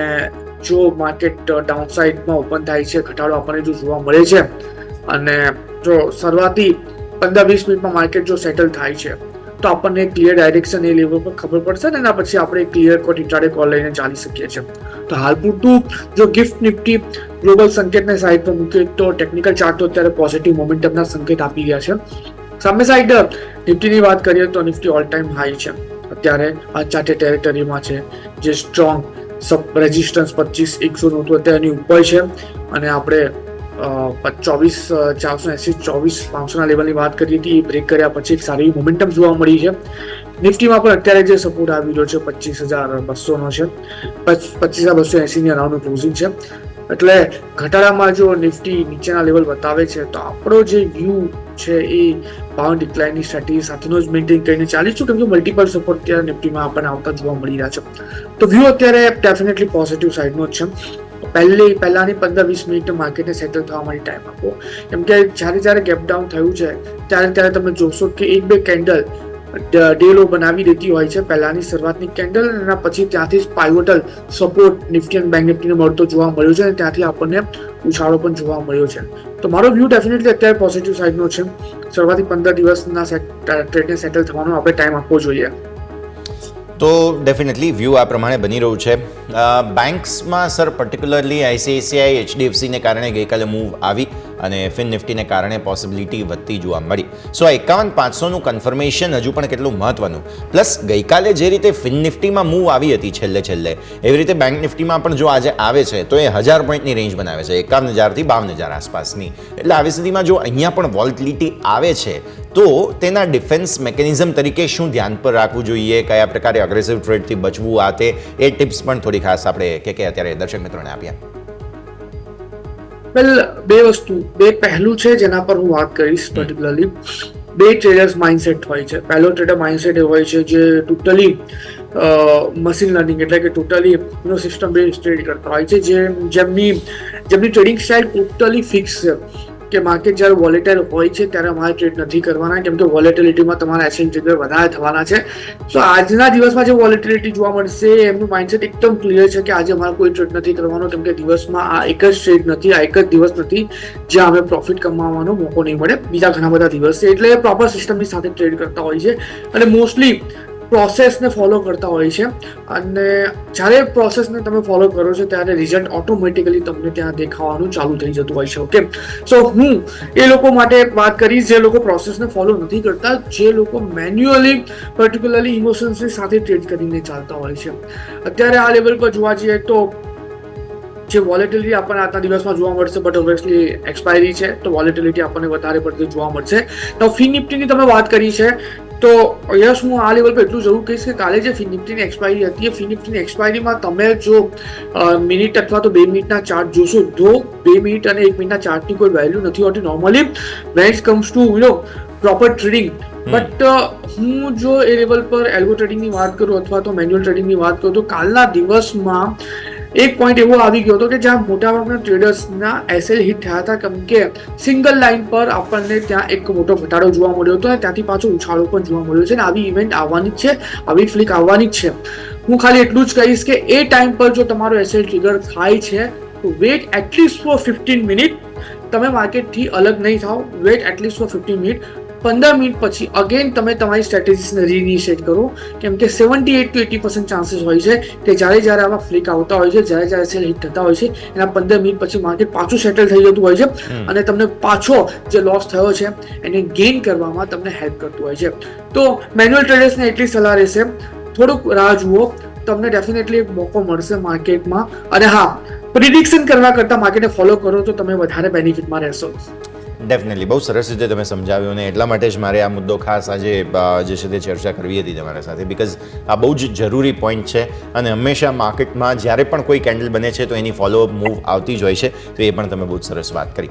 જો માર્કેટ ડાઉનસાઇડમાં ઓપન થાય છે, ઘટાડો આપણને જો જોવા મળે છે, અને જો શરૂઆતી 15-20 મિનિટમાં માર્કેટ જો સેટલ થાય છે તો આપણને ક્લિયર ડાયરેક્શન એ લેવલ પર ખબર પડશે ને એના પછી આપણે ક્લિયર કોટ ઇન્ટ્રાડે કોલ લઈને ચાલી શકીએ છીએ. તો હાલ પૂરતું જો ગિફ્ટ નિફ્ટી ગ્લોબલ સંકેતને સાઈડ પર મૂકીએ તો ટેકનિકલ ચાર્ટ તો અત્યારે પોઝિટિવ મોમેન્ટમના સંકેત આપી રહ્યા છે. સામે સાઈડ નિફ્ટીની વાત કરીએ તો નિફ્ટી ઓલ ટાઈમ હાઈ છે અત્યારે, અનચાર્ટેડ ટેરેટરીમાં છે, જે સ્ટ્રોંગ રેઝિસ્ટન્સ 25,100 તો અત્યારની ઉપર છે, અને આપણે 24,480 24,500 લેવલની વાત કરી હતી, એ બ્રેક કર્યા પછી એક સારી મોમેન્ટમ જોવા મળી છે. નિફ્ટીમાં પણ અત્યારે જે સપોર્ટ આવી રહ્યો છે 25,200 છે, 25,280 ની અરાઉન્ડનું ક્લોઝિંગ છે. એટલે ઘટાડામાં જો નિફ્ટી નીચેના લેવલ બતાવે છે તો આપણો જે વ્યૂ છે એ પાવર ડિક્લાઇનની સ્ટ્રેટેજી સાથેનો જ મેન્ટેન કરીને ચાલીશું, કેમ કે મલ્ટિપલ સપોર્ટ અત્યારે નિફ્ટીમાં આપણને આવતા જોવા મળી રહ્યા છે. તો વ્યૂ અત્યારે ડેફિનેટલી પોઝિટિવ સાઈડનો જ છે. પહેલાની 15-20 મિનિટ માર્કેટને સેટલ થવા માટે ટાઈમ આપો, કેમ કે જ્યારે ગેપ ડાઉન થયું છે ત્યારે તમે જોશો કે 1-2 કેન્ડલ ડે લો બનાવી દેતી હોય છે પહેલાની શરૂઆતની કેન્ડલ, અને એના પછી ત્યાંથી જ પાઇવોટલ સપોર્ટ નિફ્ટી અને બેંક નિફ્ટીને મળતો જોવા મળ્યો છે, અને ત્યાંથી આપણને ઉછાળો પણ જોવા મળ્યો છે. તો મારો વ્યૂ ડેફિનેટલી અત્યારે પોઝિટિવ સાઈડનો છે. શરૂઆતી 15 દિવસના ટ્રેડને સેટલ થવાનો આપણે ટાઈમ આપવો જોઈએ. તો ડેફિનેટલી વ્યૂ આ પ્રમાણે બની રહ્યું છે. બેન્ક્સમાં સર પર્ટિક્યુલરલી આઈસીઆઈસીઆઈ એચડીએફસીને કારણે ગઈકાલે મૂવ આવી અને ફિન નિફ્ટીને કારણે પોસિબિલિટી વધતી જોવા મળી. સો 51,500નું કન્ફર્મેશન હજુ પણ કેટલું મહત્વનું. પ્લસ ગઈકાલે જે રીતે ફિન નિફ્ટીમાં મૂવ આવી હતી છેલ્લે એવી રીતે બેંક નિફ્ટીમાં પણ જો આજે આવે છે તો એ 1000 પોઈન્ટની રેન્જ બનાવે છે, 51,000 થી 52,000 આસપાસની. એટલે આવી સ્થિતિમાં જો અહીંયા પણ વોલેટિલિટી આવે છે તો તેના ડિફેન્સ મેકેનિઝમ તરીકે શું ધ્યાન પર રાખવું જોઈએ, કયા પ્રકારે અગ્રેસિવ ટ્રેડથી બચવું, આ તે એ ટિપ્સ પણ થોડી ખાસ આપણે કે અત્યારે દર્શક મિત્રોને આપીએ. વેલ, બે પહેલું છે જેના પર હું વાત કરીશ પર્ટિક્યુલરલી. 2 ટ્રેડર્સ માઇન્ડસેટ હોય છે. પહેલો ટ્રેડર માઇન્ડસેટ એ હોય છે જે ટોટલી મશીન લર્નિંગ એટલે કે ટોટલી સિસ્ટમ બેઝ ટ્રેડ કરતા હોય છે, જેમની ટ્રેડિંગ સ્ટાઇલ ટોટલી ફિક્સ છે કે માર્કેટ જ્યારે વોલેટાઇલ હોય છે ત્યારે અમારે ટ્રેડ નથી કરવાના, કેમ કે વોલેટિલિટીમાં તમારા એસએન ટ્રિગર વધારે થવાના છે. સો આજના દિવસમાં જે વોલેટિલિટી જોવા મળશે એમનું માઇન્ડસેટ એકદમ ક્લિયર છે કે આજે અમારે કોઈ ટ્રેડ નથી કરવાનો, કેમ કે દિવસમાં આ એક જ ટ્રેડ નથી, આ એક જ દિવસ નથી જ્યાં અમે પ્રોફિટ કમાવાનો મોકો નહીં મળે, બીજા ઘણા બધા દિવસ છે. એટલે પ્રોપર સિસ્ટમની સાથે ટ્રેડ કરતા હોય છે અને મોસ્ટલી પ્રોસેસને ફોલો કરતા હોય છે, અને જ્યારે પ્રોસેસને તમે ફોલો કરો છો ત્યારે રિઝલ્ટ ઓટોમેટિકલી તમને ત્યાં દેખાવાનું ચાલુ થઈ જતું હોય છે. ઓકે, સો હું એ લોકો માટે વાત કરીશ જે લોકો પ્રોસેસને ફોલો નથી કરતા, જે લોકો મેન્યુઅલી પર્ટિક્યુલરલી ઇમોશન્સની સાથે ટ્રેડ કરીને ચાલતા હોય છે. અત્યારે આ લેવલ પર જોવા જઈએ તો જે વોલેટિલિટી આપણને આજના દિવસમાં જોવા મળશે, બટ ઓબ્વિયસલી એક્સપાયરી છે તો વોલેટિલિટી આપણને વધારે પડતી જોવા મળશે. તો ફિન નિફ્ટીની તમે વાત કરી છે તો યસ, હું આ લેવલ પર એટલું જરૂર કહીશ કે કાલે જે ફિન નિફ્ટીની એક્સપાયરી હતી એ ફિન નિફ્ટીની એક્સપાયરીમાં તમે જો મિનિટ અથવા તો 2 મિનિટના ચાર્ટ જોશો તો 2 મિનિટ અને 1 મિનિટના ચાર્ટની કોઈ વેલ્યુ નથી હોતી normally when it comes to proper trading. But હું જો એ લેવલ પર એલ્ગો ટ્રેડિંગની વાત કરું અથવા તો મેન્યુઅલ ટ્રેડિંગની વાત કરું તો કાલના દિવસમાં એક પોઈન્ટ એવો આવી ગયો હતો કે જ્યાં મોટાભાગના ટ્રેડર્સના એસએલ હિટ થયા હતા, કેમ કે સિંગલ લાઇન પર આપણને ત્યાં એક મોટો ઘટાડો જોવા મળ્યો હતો અને ત્યાંથી પાછો ઉછાળો પણ જોવા મળ્યો છે. અને આવી ઇવેન્ટ આવવાની જ છે, આવી ફ્લિક આવવાની જ છે. હું ખાલી એટલું જ કહીશ કે એ ટાઈમ પર જો તમારો એસએલ ટ્રિગર થાય છે તો વેટ એટલીસ્ટ ફોર 15 મિનિટ. તમે માર્કેટથી અલગ નહીં થાઓ, wait at least for 15 minute. 15 minute પછી અગેન તમે તમારી સ્ટ્રેટેજીસને રીઇનિશિએટ કરો, કેમ કે 78 to 80% ચાન્સીસ હોય છે કે જ્યારે આવા ફ્લિક આવતા હોય છે, જ્યારે સેલ હિટ થતા હોય છે એના 15 મિનિટ પછી માર્કેટ પાછું સેટલ થઈ જતું હોય છે અને તમને પાછો જે લોસ થયો છે એને ગેઇન કરવામાં તમને હેલ્પ કરતું હોય છે. તો મેન્યુઅલ ટ્રેડર્સને એટલી સલાહ રહેશે, થોડુંક રાહ જુઓ, તમને ડેફિનેટલી મોકો મળશે માર્કેટમાં. અને હા, પ્રિડિક્શન કરવા કરતાં માર્કેટને ફોલો કરો તો તમે વધારે બેનિફિટમાં રહેશો. ડેફિનેટલી બહુ સરસ રીતે તમે સમજાવ્યું, અને એટલા માટે જ મારે આ મુદ્દો ખાસ આજે જે છે તે ચર્ચા કરવી હતી તમારા સાથે, બિકોઝ આ બહુ જ જરૂરી પોઈન્ટ છે. અને હંમેશા માર્કેટમાં જ્યારે પણ કોઈ કેન્ડલ બને છે તો એની ફોલોઅપ મૂવ આવતી જ હોય છે. તો એ પણ તમે બહુ જ સરસ વાત કરી.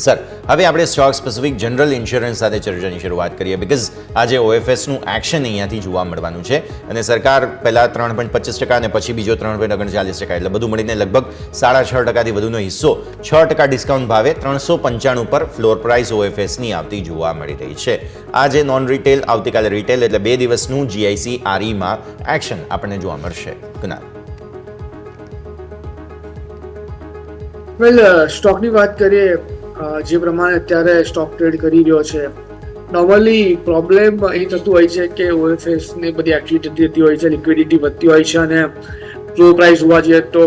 સર, હવે આપણે સ્ટોક સ્પેસિફિક જનરલ ઇન્સ્યોરન્સ સાથે ચર્ચાની શરૂઆત કરીએ બીકોઝ આજે OFSનું એક્શન અહીંયાથી જોવા મળવાનું છે અને સરકાર પહેલાં 3.25% અને પછી બીજો 3.39%, એટલે બધું મળીને લગભગ 6.5% વધુનો હિસ્સો 6% ડિસ્કાઉન્ટ ભાવે 395 પર ફ્લોર પ્રાઇસ OFSની આવતી જોવા મળી રહી છે. આજે નોન રિટેલ, આવતીકાલે રિટેલ, એટલે 2 દિવસનું GIC REમાં એક્શન આપણને જોવા મળશે. કુનાલ. વેલ, સ્ટોકની વાત કરીએ, જે પ્રમાણે અત્યારે સ્ટોક ટ્રેડ કરી રહ્યો છે, નોર્મલી પ્રોબ્લેમ એ થતું હોય છે કે OFS ની બધી એક્ટિવિટી થતી હોય છે, લિક્વિડિટી વધતી હોય છે અને જો પ્રાઇસ જોવા જઈએ તો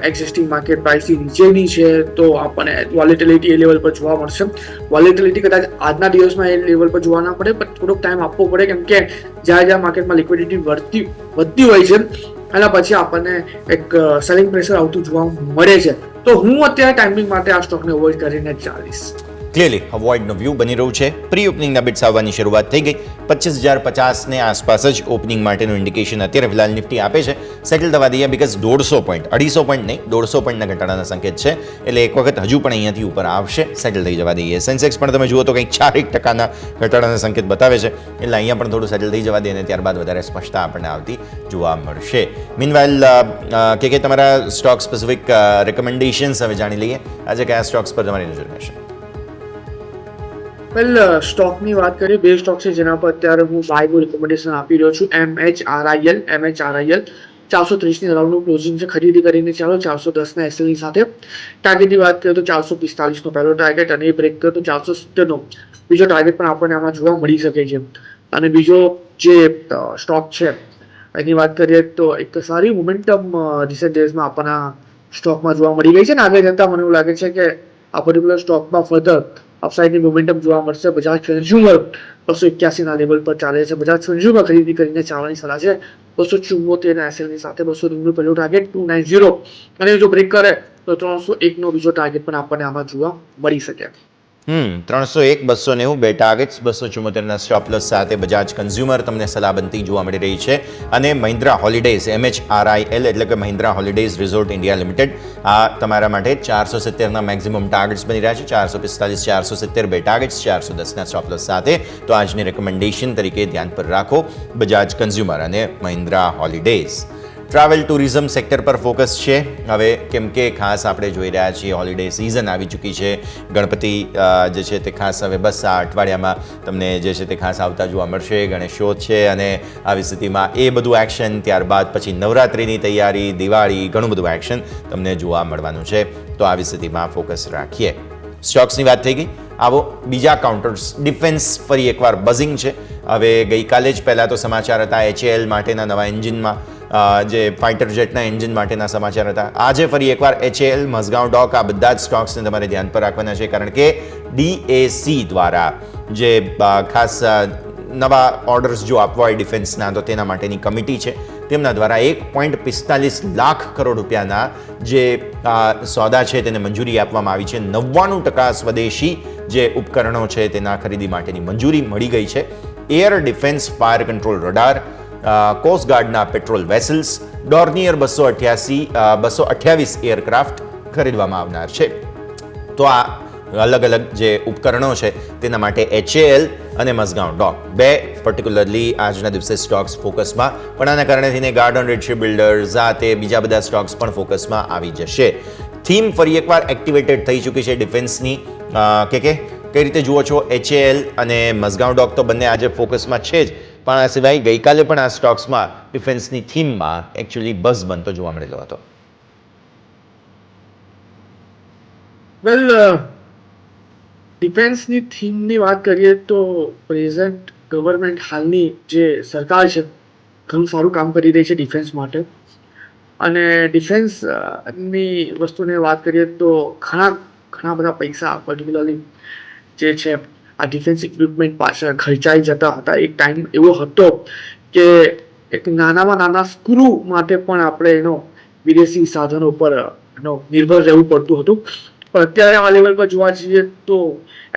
એક્ઝિસ્ટિંગ માર્કેટ પ્રાઇસથી નીચેની છે તો આપણને વોલેટિલિટી એ લેવલ પર જોવા મળશે. વોલેટિલિટી કદાચ આજના દિવસમાં એ લેવલ પર જોવા ના પડે, પણ થોડોક ટાઈમ આપવો પડે, કેમ કે જ્યાં માર્કેટમાં લિક્વિડિટી વધતી હોય છે એના પછી આપણને એક સેલિંગ પ્રેશર આવતું જોવા મળે છે. તો હું અત્યારે ટાઈમિંગ માટે આ સ્ટોકને અવોઇડ કરીને ચાલીશ. ક્લિયરલી અવોઇડનો વ્યૂ બની રહ્યું છે. પ્રી ઓપનિંગના બિટ્સ આવવાની શરૂઆત થઈ ગઈ. 25,050 આસપાસ જ ઓપનિંગ માટેનું ઇન્ડિકેશન અત્યારે ફિલહાલ નિફ્ટી આપે છે. સેટલ થવા દઈએ બીકોઝ 150 પોઈન્ટ, 250 પોઈન્ટ નહીં, 150 પોઈન્ટના ઘટાડાના સંકેત છે, એટલે એક વખત હજુ પણ અહીંયાથી ઉપર આવશે. સેટલ થઈ જવા દઈએ. સેન્સેક્સ પણ તમે જુઓ તો કંઈક 4% ઘટાડાના સંકેત બતાવે છે, એટલે અહીંયા પણ થોડું સેટલ થઈ જવા દઈએ અને ત્યારબાદ વધારે સ્પષ્ટતા આપણને આવતી જોવા મળશે. મીનવાઇલ કે તમારા સ્ટોક સ્પેસિફિક રેકમેન્ડેશન્સ હવે જાણી લઈએ. આજે કયા સ્ટોક્સ પર તમારી નજર રહેશે? વેલ, સ્ટોકની વાત કરીએ, 2 સ્ટોક છે જેના પર અત્યારે હું બાયનું રિકમેન્ડેશન આપી રહ્યો છું. MHRIL 430 રાઉન્ડનું ક્લોઝિંગ છે, ખરીદી કરીને ચાલો 410 SLની સાથે. ટાર્ગેટની વાત કરીએ તો 445નો પહેલો ટાર્ગેટ અને એ બ્રેક કરે તો 470નો બીજો ટાર્ગેટ પણ આપણને આમાં જોવા મળી શકે છે. અને બીજો જે સ્ટોક છે એની વાત કરીએ તો એક સારી મોમેન્ટમ રિસેન્ટ ડેઝમાં આપણને સ્ટોકમાં જોવા મળી ગઈ છે ને આગળ જતાં મને એવું લાગે છે કે આ પર્ટિક્યુલર સ્ટોકમાં ફર્ધર અપસાઇડની મોમેન્ટમ જોવા મળશે. બજાજ કન્ઝ્યુમર 281ના લેવલ પર ચાલે છે. બજાજ કન્ઝ્યુમર ખરીદી કરીને ચાલવાની સલાહ છે. 274ના SLની સાથે 290નું પહેલું ટાર્ગેટ 290 અને જો બ્રેક કરે તો 301નો બીજો ટાર્ગેટ પણ આપણને આમાં જોવા મળી શકે. 301, 290 બે ટાર્ગેટ્સ, 274ના સ્ટોપ લોસ સાથે બજાજ કન્ઝ્યુમર તમને સલાહ બનતી જોવા મળી રહી છે. અને મહિન્દ્રા હોલિડેઝ, MHRIL એટલે કે Mahindra holidays resort India limited, આ તમારા માટે 470ના મેક્સિમમ ટાર્ગેટ્સ બની રહ્યા છે. 445, 470 બે ટાર્ગેટ્સ, 410ના સ્ટોપ લોસ સાથે. તો આજની રેકમેન્ડેશન તરીકે ધ્યાન પર રાખો બજાજ કન્ઝ્યુમર અને Mahindra holidays. Travel tourism sector પર ફોકસ છે હવે, કેમ કે ખાસ આપણે જોઈ રહ્યા છીએ હોલિડે સિઝન આવી ચૂકી છે. ગણપતિ જે છે તે ખાસ હવે બસ આ અઠવાડિયામાં તમને જે છે તે ખાસ આવતા જોવા મળશે. ગણેશોત્સવ છે અને આવી સ્થિતિમાં એ બધું એક્શન, ત્યારબાદ પછી નવરાત્રિની તૈયારી, દિવાળી, ઘણું બધું એક્શન તમને જોવા મળવાનું છે. તો આવી સ્થિતિમાં ફોકસ રાખીએ. સ્ટોક્સની વાત થઈ ગઈ, આવો બીજા કાઉન્ટર્સ. ડિફેન્સ ફરી એકવાર બઝિંગ છે. હવે ગઈકાલે જ પહેલાં તો સમાચાર હતા HAL માટેના નવા એન્જિનમાં, જે ફાઇટર જેટના એન્જિન માટેના સમાચાર હતા. આજે ફરી એકવાર HAL, મઝગાંવ ડોક, આ બધા જ સ્ટોક્સને તમારે ધ્યાન પર રાખવાના છે, કારણ કે DAC દ્વારા જે ખાસ નવા ઓર્ડર્સ જો આપવા હોય ડિફેન્સના તો તેના માટેની કમિટી છે, તેમના દ્વારા 1.45 લાખ કરોડ રૂપિયાના જે સોદા છે તેને મંજૂરી આપવામાં આવી છે. 99% સ્વદેશી જે ઉપકરણો છે તેના ખરીદી માટેની મંજૂરી મળી ગઈ છે. Air defence fire control radar, કોસ્ટગાર્ડના પેટ્રોલ વેસલ્સ, ડોર્નિયર 228 એરક્રાફ્ટ ખરીદવામાં આવનાર છે. તો આ અલગ અલગ જે ઉપકરણો છે તેના માટે HAL અને મઝગાંવ ડોક બે પર્ટિક્યુલરલી આજના દિવસે સ્ટોક્સ ફોકસમાં, પણ આના કારણે થઈને ગાર્ડન રેડ બિલ્ડર્સ, આ તે બીજા બધા સ્ટોક્સ પણ ફોકસમાં આવી જશે. થીમ ફરી એકવાર એક્ટિવેટેડ થઈ ચૂકી છે ડિફેન્સની. કે કઈ રીતે જુઓ છો? HAL અને મઝગાંવ ડોક તો બંને આજે ફોકસમાં છે જ, પણ આ સિવાય ગઈકાલે પણ આ સ્ટોક્સમાં ડિફેન્સની થીમમાં એકચ્યુઅલી બઝ બનતો જોવા મળેલો હતો. વેલ, ડિફેન્સની થીમની વાત કરીએ તો પ્રેઝન્ટ ગવર્મેન્ટ, હાલની જે સરકાર છે, ઘણું સારું કામ કરી રહી છે ડિફેન્સ માટે. અને ડિફેન્સની વસ્તુની વાત કરીએ તો ઘણા બધા પૈસા પર્ટિક્યુલરલી જે છે આ ડિફેન્સ ઇક્વિપમેન્ટ પાછળ ખર્ચાઈ જતા હતા. એક ટાઈમ એવો હતો કે એક નાનામાં નાના સ્ક્રૂ માટે પણ આપણે એનો વિદેશી સાધનો પર નિર્ભર રહેવું પડતું હતું. પણ અત્યારે આ લેવલ પર જોવા જઈએ તો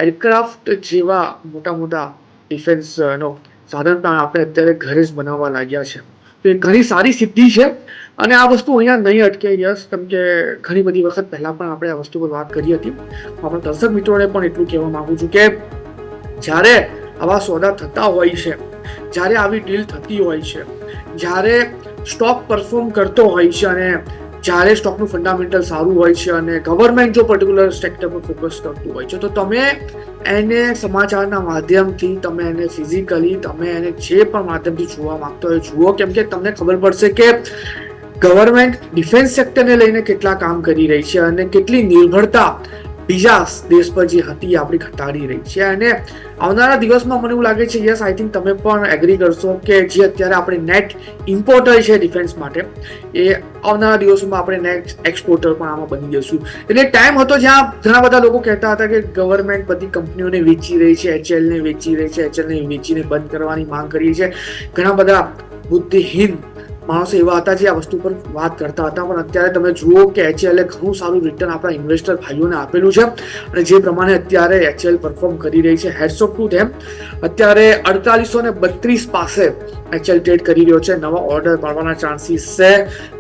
એરક્રાફ્ટ જેવા મોટા મોટા ડિફેન્સ સાધન પણ આપણે અત્યારે ઘરે જ બનાવવા લાગ્યા છે. તો એ ઘણી સારી સિદ્ધિ છે અને આ વસ્તુ અહીંયા નહીં અટકે યસ, કેમ કે ઘણી બધી વખત પહેલાં પણ આપણે આ વસ્તુ પર વાત કરી હતી. આપણા દર્શક મિત્રોને પણ એટલું કહેવા માંગુ છું કે જ્યારે આવા સોદા થતા હોય છે, જ્યારે આવી ડીલ થતી હોય છે, જ્યારે સ્ટોક પરફોર્મ કરતો હોય છે અને જ્યારે સ્ટોકનું ફંડામેન્ટલ સારું હોય છે અને ગવર્મેન્ટ જો પર્ટિક્યુલર સેક્ટર પર ફોકસ કરતું હોય છે, તો તમે એને સમાચારના માધ્યમથી, તમે એને ફિઝિકલી, તમે એને જે પણ માધ્યમથી જોવા માંગતો હોય જુઓ, કેમ કે તમને ખબર પડશે કે ગવર્મેન્ટ ડિફેન્સ સેક્ટરને લઈને કેટલા કામ કરી રહી છે અને કેટલી નિર્ભરતા બીજા દેશ પર જે હતી આપણી ઘટાડી રહી છે. અને આવનારા દિવસમાં મને એવું લાગે છે, યસ આઈ થિંક તમે પણ એગ્રી કરશો કે જે અત્યારે આપણે નેટ ઇમ્પોર્ટર છે ડિફેન્સ માટે, એ આવનારા દિવસોમાં આપણે નેટ એક્સપોર્ટર પણ આમાં બની જશું. એટલે ટાઈમ હતો જ્યાં ઘણા બધા લોકો કહેતા હતા કે ગવર્મેન્ટ બધી કંપનીઓને વેચી રહી છે, HLને વેચી રહી છે, HLને વેચીને બંધ કરવાની માંગ કરી છે. ઘણા બધા બુદ્ધિહીન માણસો એવા હતા જે આ વસ્તુ પર વાત કરતા હતા, પણ અત્યારે તમે જુઓ કે HL ઘણું સારું રિટર્ન આપણા ઇન્વેસ્ટર ભાઈઓને આપેલું છે અને જે પ્રમાણે અત્યારે HL પરફોર્મ કરી રહી છે, હેડ્સ ઓફ ટુ ધેમ. અત્યારે 4832 પાસે HL ટ્રેડ કરી રહ્યો છે. નવા ઓર્ડર પાડવાના ચાન્સીસ છે,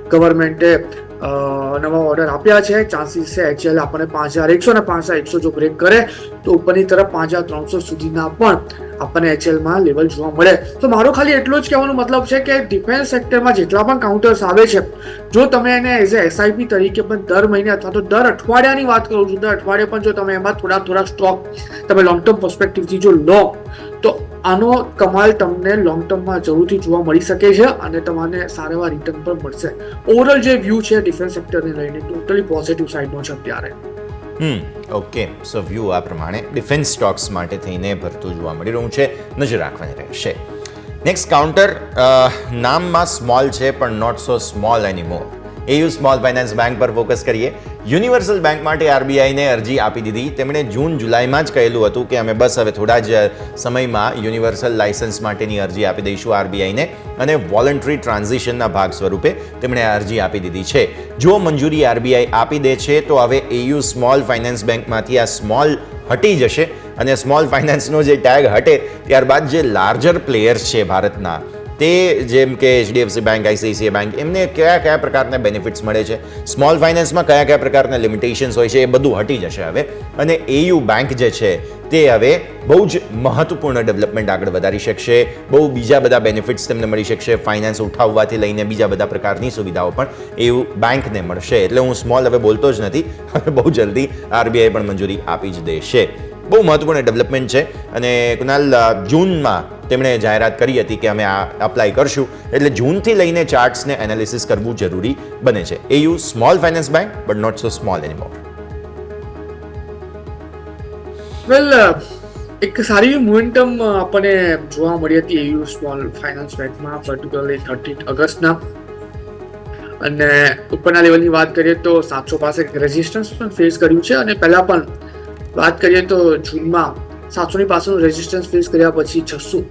ગવર્મેન્ટે નવા ઓર્ડર આપ્યા છે, ચાન્સીસ છે HL આપણને 5100 અને 5100 જો બ્રેક કરે તો ઉપરની તરફ 5300 સુધીના પણ આપણને HLમાં લેવલ જોવા મળે. તો મારો ખાલી એટલો જ કહેવાનો મતલબ છે કે ડિફેન્સ સેક્ટરમાં જેટલા પણ કાઉન્ટર્સ આવે છે, જો તમે એને એઝ એ SIP તરીકે પણ દર મહિને અથવા તો દર અઠવાડિયાની વાત કરું છું, દર અઠવાડિયે પણ જો તમે એમાં થોડા સ્ટોક તમે લોંગ ટર્મ પર્સપેક્ટિવથી જો લો, તો આનો કમાલ તમને લોંગ ટર્મમાં જરૂરથી જોવા મળી શકે છે અને તમને સારા એવા રિટર્ન પણ મળશે. ઓવરઓલ જે વ્યૂ છે ડિફેન્સ સેક્ટરને લઈને ટોટલી પોઝિટિવ સાઈડનો છે અત્યારે. ઓકે, સો વ્યૂ આ પ્રમાણે ડિફેન્સ સ્ટોક્સ માટે થઈને ભરતું જોવા મળી રહ્યું છે, નજર રાખવાની રહેશે. નેક્સ્ટ કાઉન્ટર નામમાં સ્મોલ છે પણ not so small anymore. AU small finance bank પર ફોકસ કરીએ. યુનિવર્સલ બેંક માટે RBIને અરજી આપી દીધી. તેમણે જૂન જુલાઈમાં જ કહેલું હતું કે અમે બસ હવે થોડા જ સમયમાં યુનિવર્સલ લાયસન્સ માટેની અરજી આપી દઈશું RBIને, અને વોલન્ટરી ટ્રાન્ઝિશનના ભાગ સ્વરૂપે તેમણે અરજી આપી દીધી છે. જો મંજૂરી RBI આપી દે છે તો હવે AU સ્મોલ ફાઇનાન્સ બેંકમાંથી આ સ્મોલ હટી જશે અને સ્મોલ ફાઇનાન્સનો જે ટેગ હટે ત્યારબાદ જે લાર્જર પ્લેયર્સ છે ભારતના, તે જેમ કે HDFC બેંક, ICICI બેંક, એમને કયા પ્રકારના બેનિફિટ્સ મળે છે, સ્મોલ ફાઇનાન્સમાં કયા પ્રકારના લિમિટેશન્સ હોય છે, એ બધું હટી જશે હવે. અને AU બેંક જે છે તે હવે બહુ જ મહત્વપૂર્ણ ડેવલપમેન્ટ આગળ વધારી શકશે. બહુ બીજા બધા બેનિફિટ્સ તેમને મળી શકશે. ફાઇનાન્સ ઉઠાવવાથી લઈને બીજા બધા પ્રકારની સુવિધાઓ પણ AU બેંકને મળશે. એટલે હું સ્મોલ હવે બોલતો જ નથી, હવે બહુ જલ્દી RBI પણ મંજૂરી આપી જ દેશે. બહુ મહત્વપૂર્ણ ડેવલપમેન્ટ છે. અને કુનાલ, જૂનમાં તેમણે જાહેરાત કરી હતી કે અમે આ અપ્લાય કરશું, એટલે જૂનથી લઈને ચાર્ટ્સને એનાલિસિસ કરવું જરૂરી બને છે. AU small finance bank but not so small anymore. Well, એક સારી મોમેન્ટમ આપણને જોવા મળી હતી AU સ્મોલ ફાઇનાન્સ બેંકમાં, પર્ટિક્યુલરલી 30 ઓગસ્ટના. અને ઉપરના લેવલની વાત કરીએ તો 700 પાસે રેઝિસ્ટન્સ પણ ફેસ કર્યું છે, અને પહેલા પણ વાત કરીએ તો જૂનમાં 700ની પાસેનું રેઝિસ્ટન્સ ફેસ કર્યા પછી 600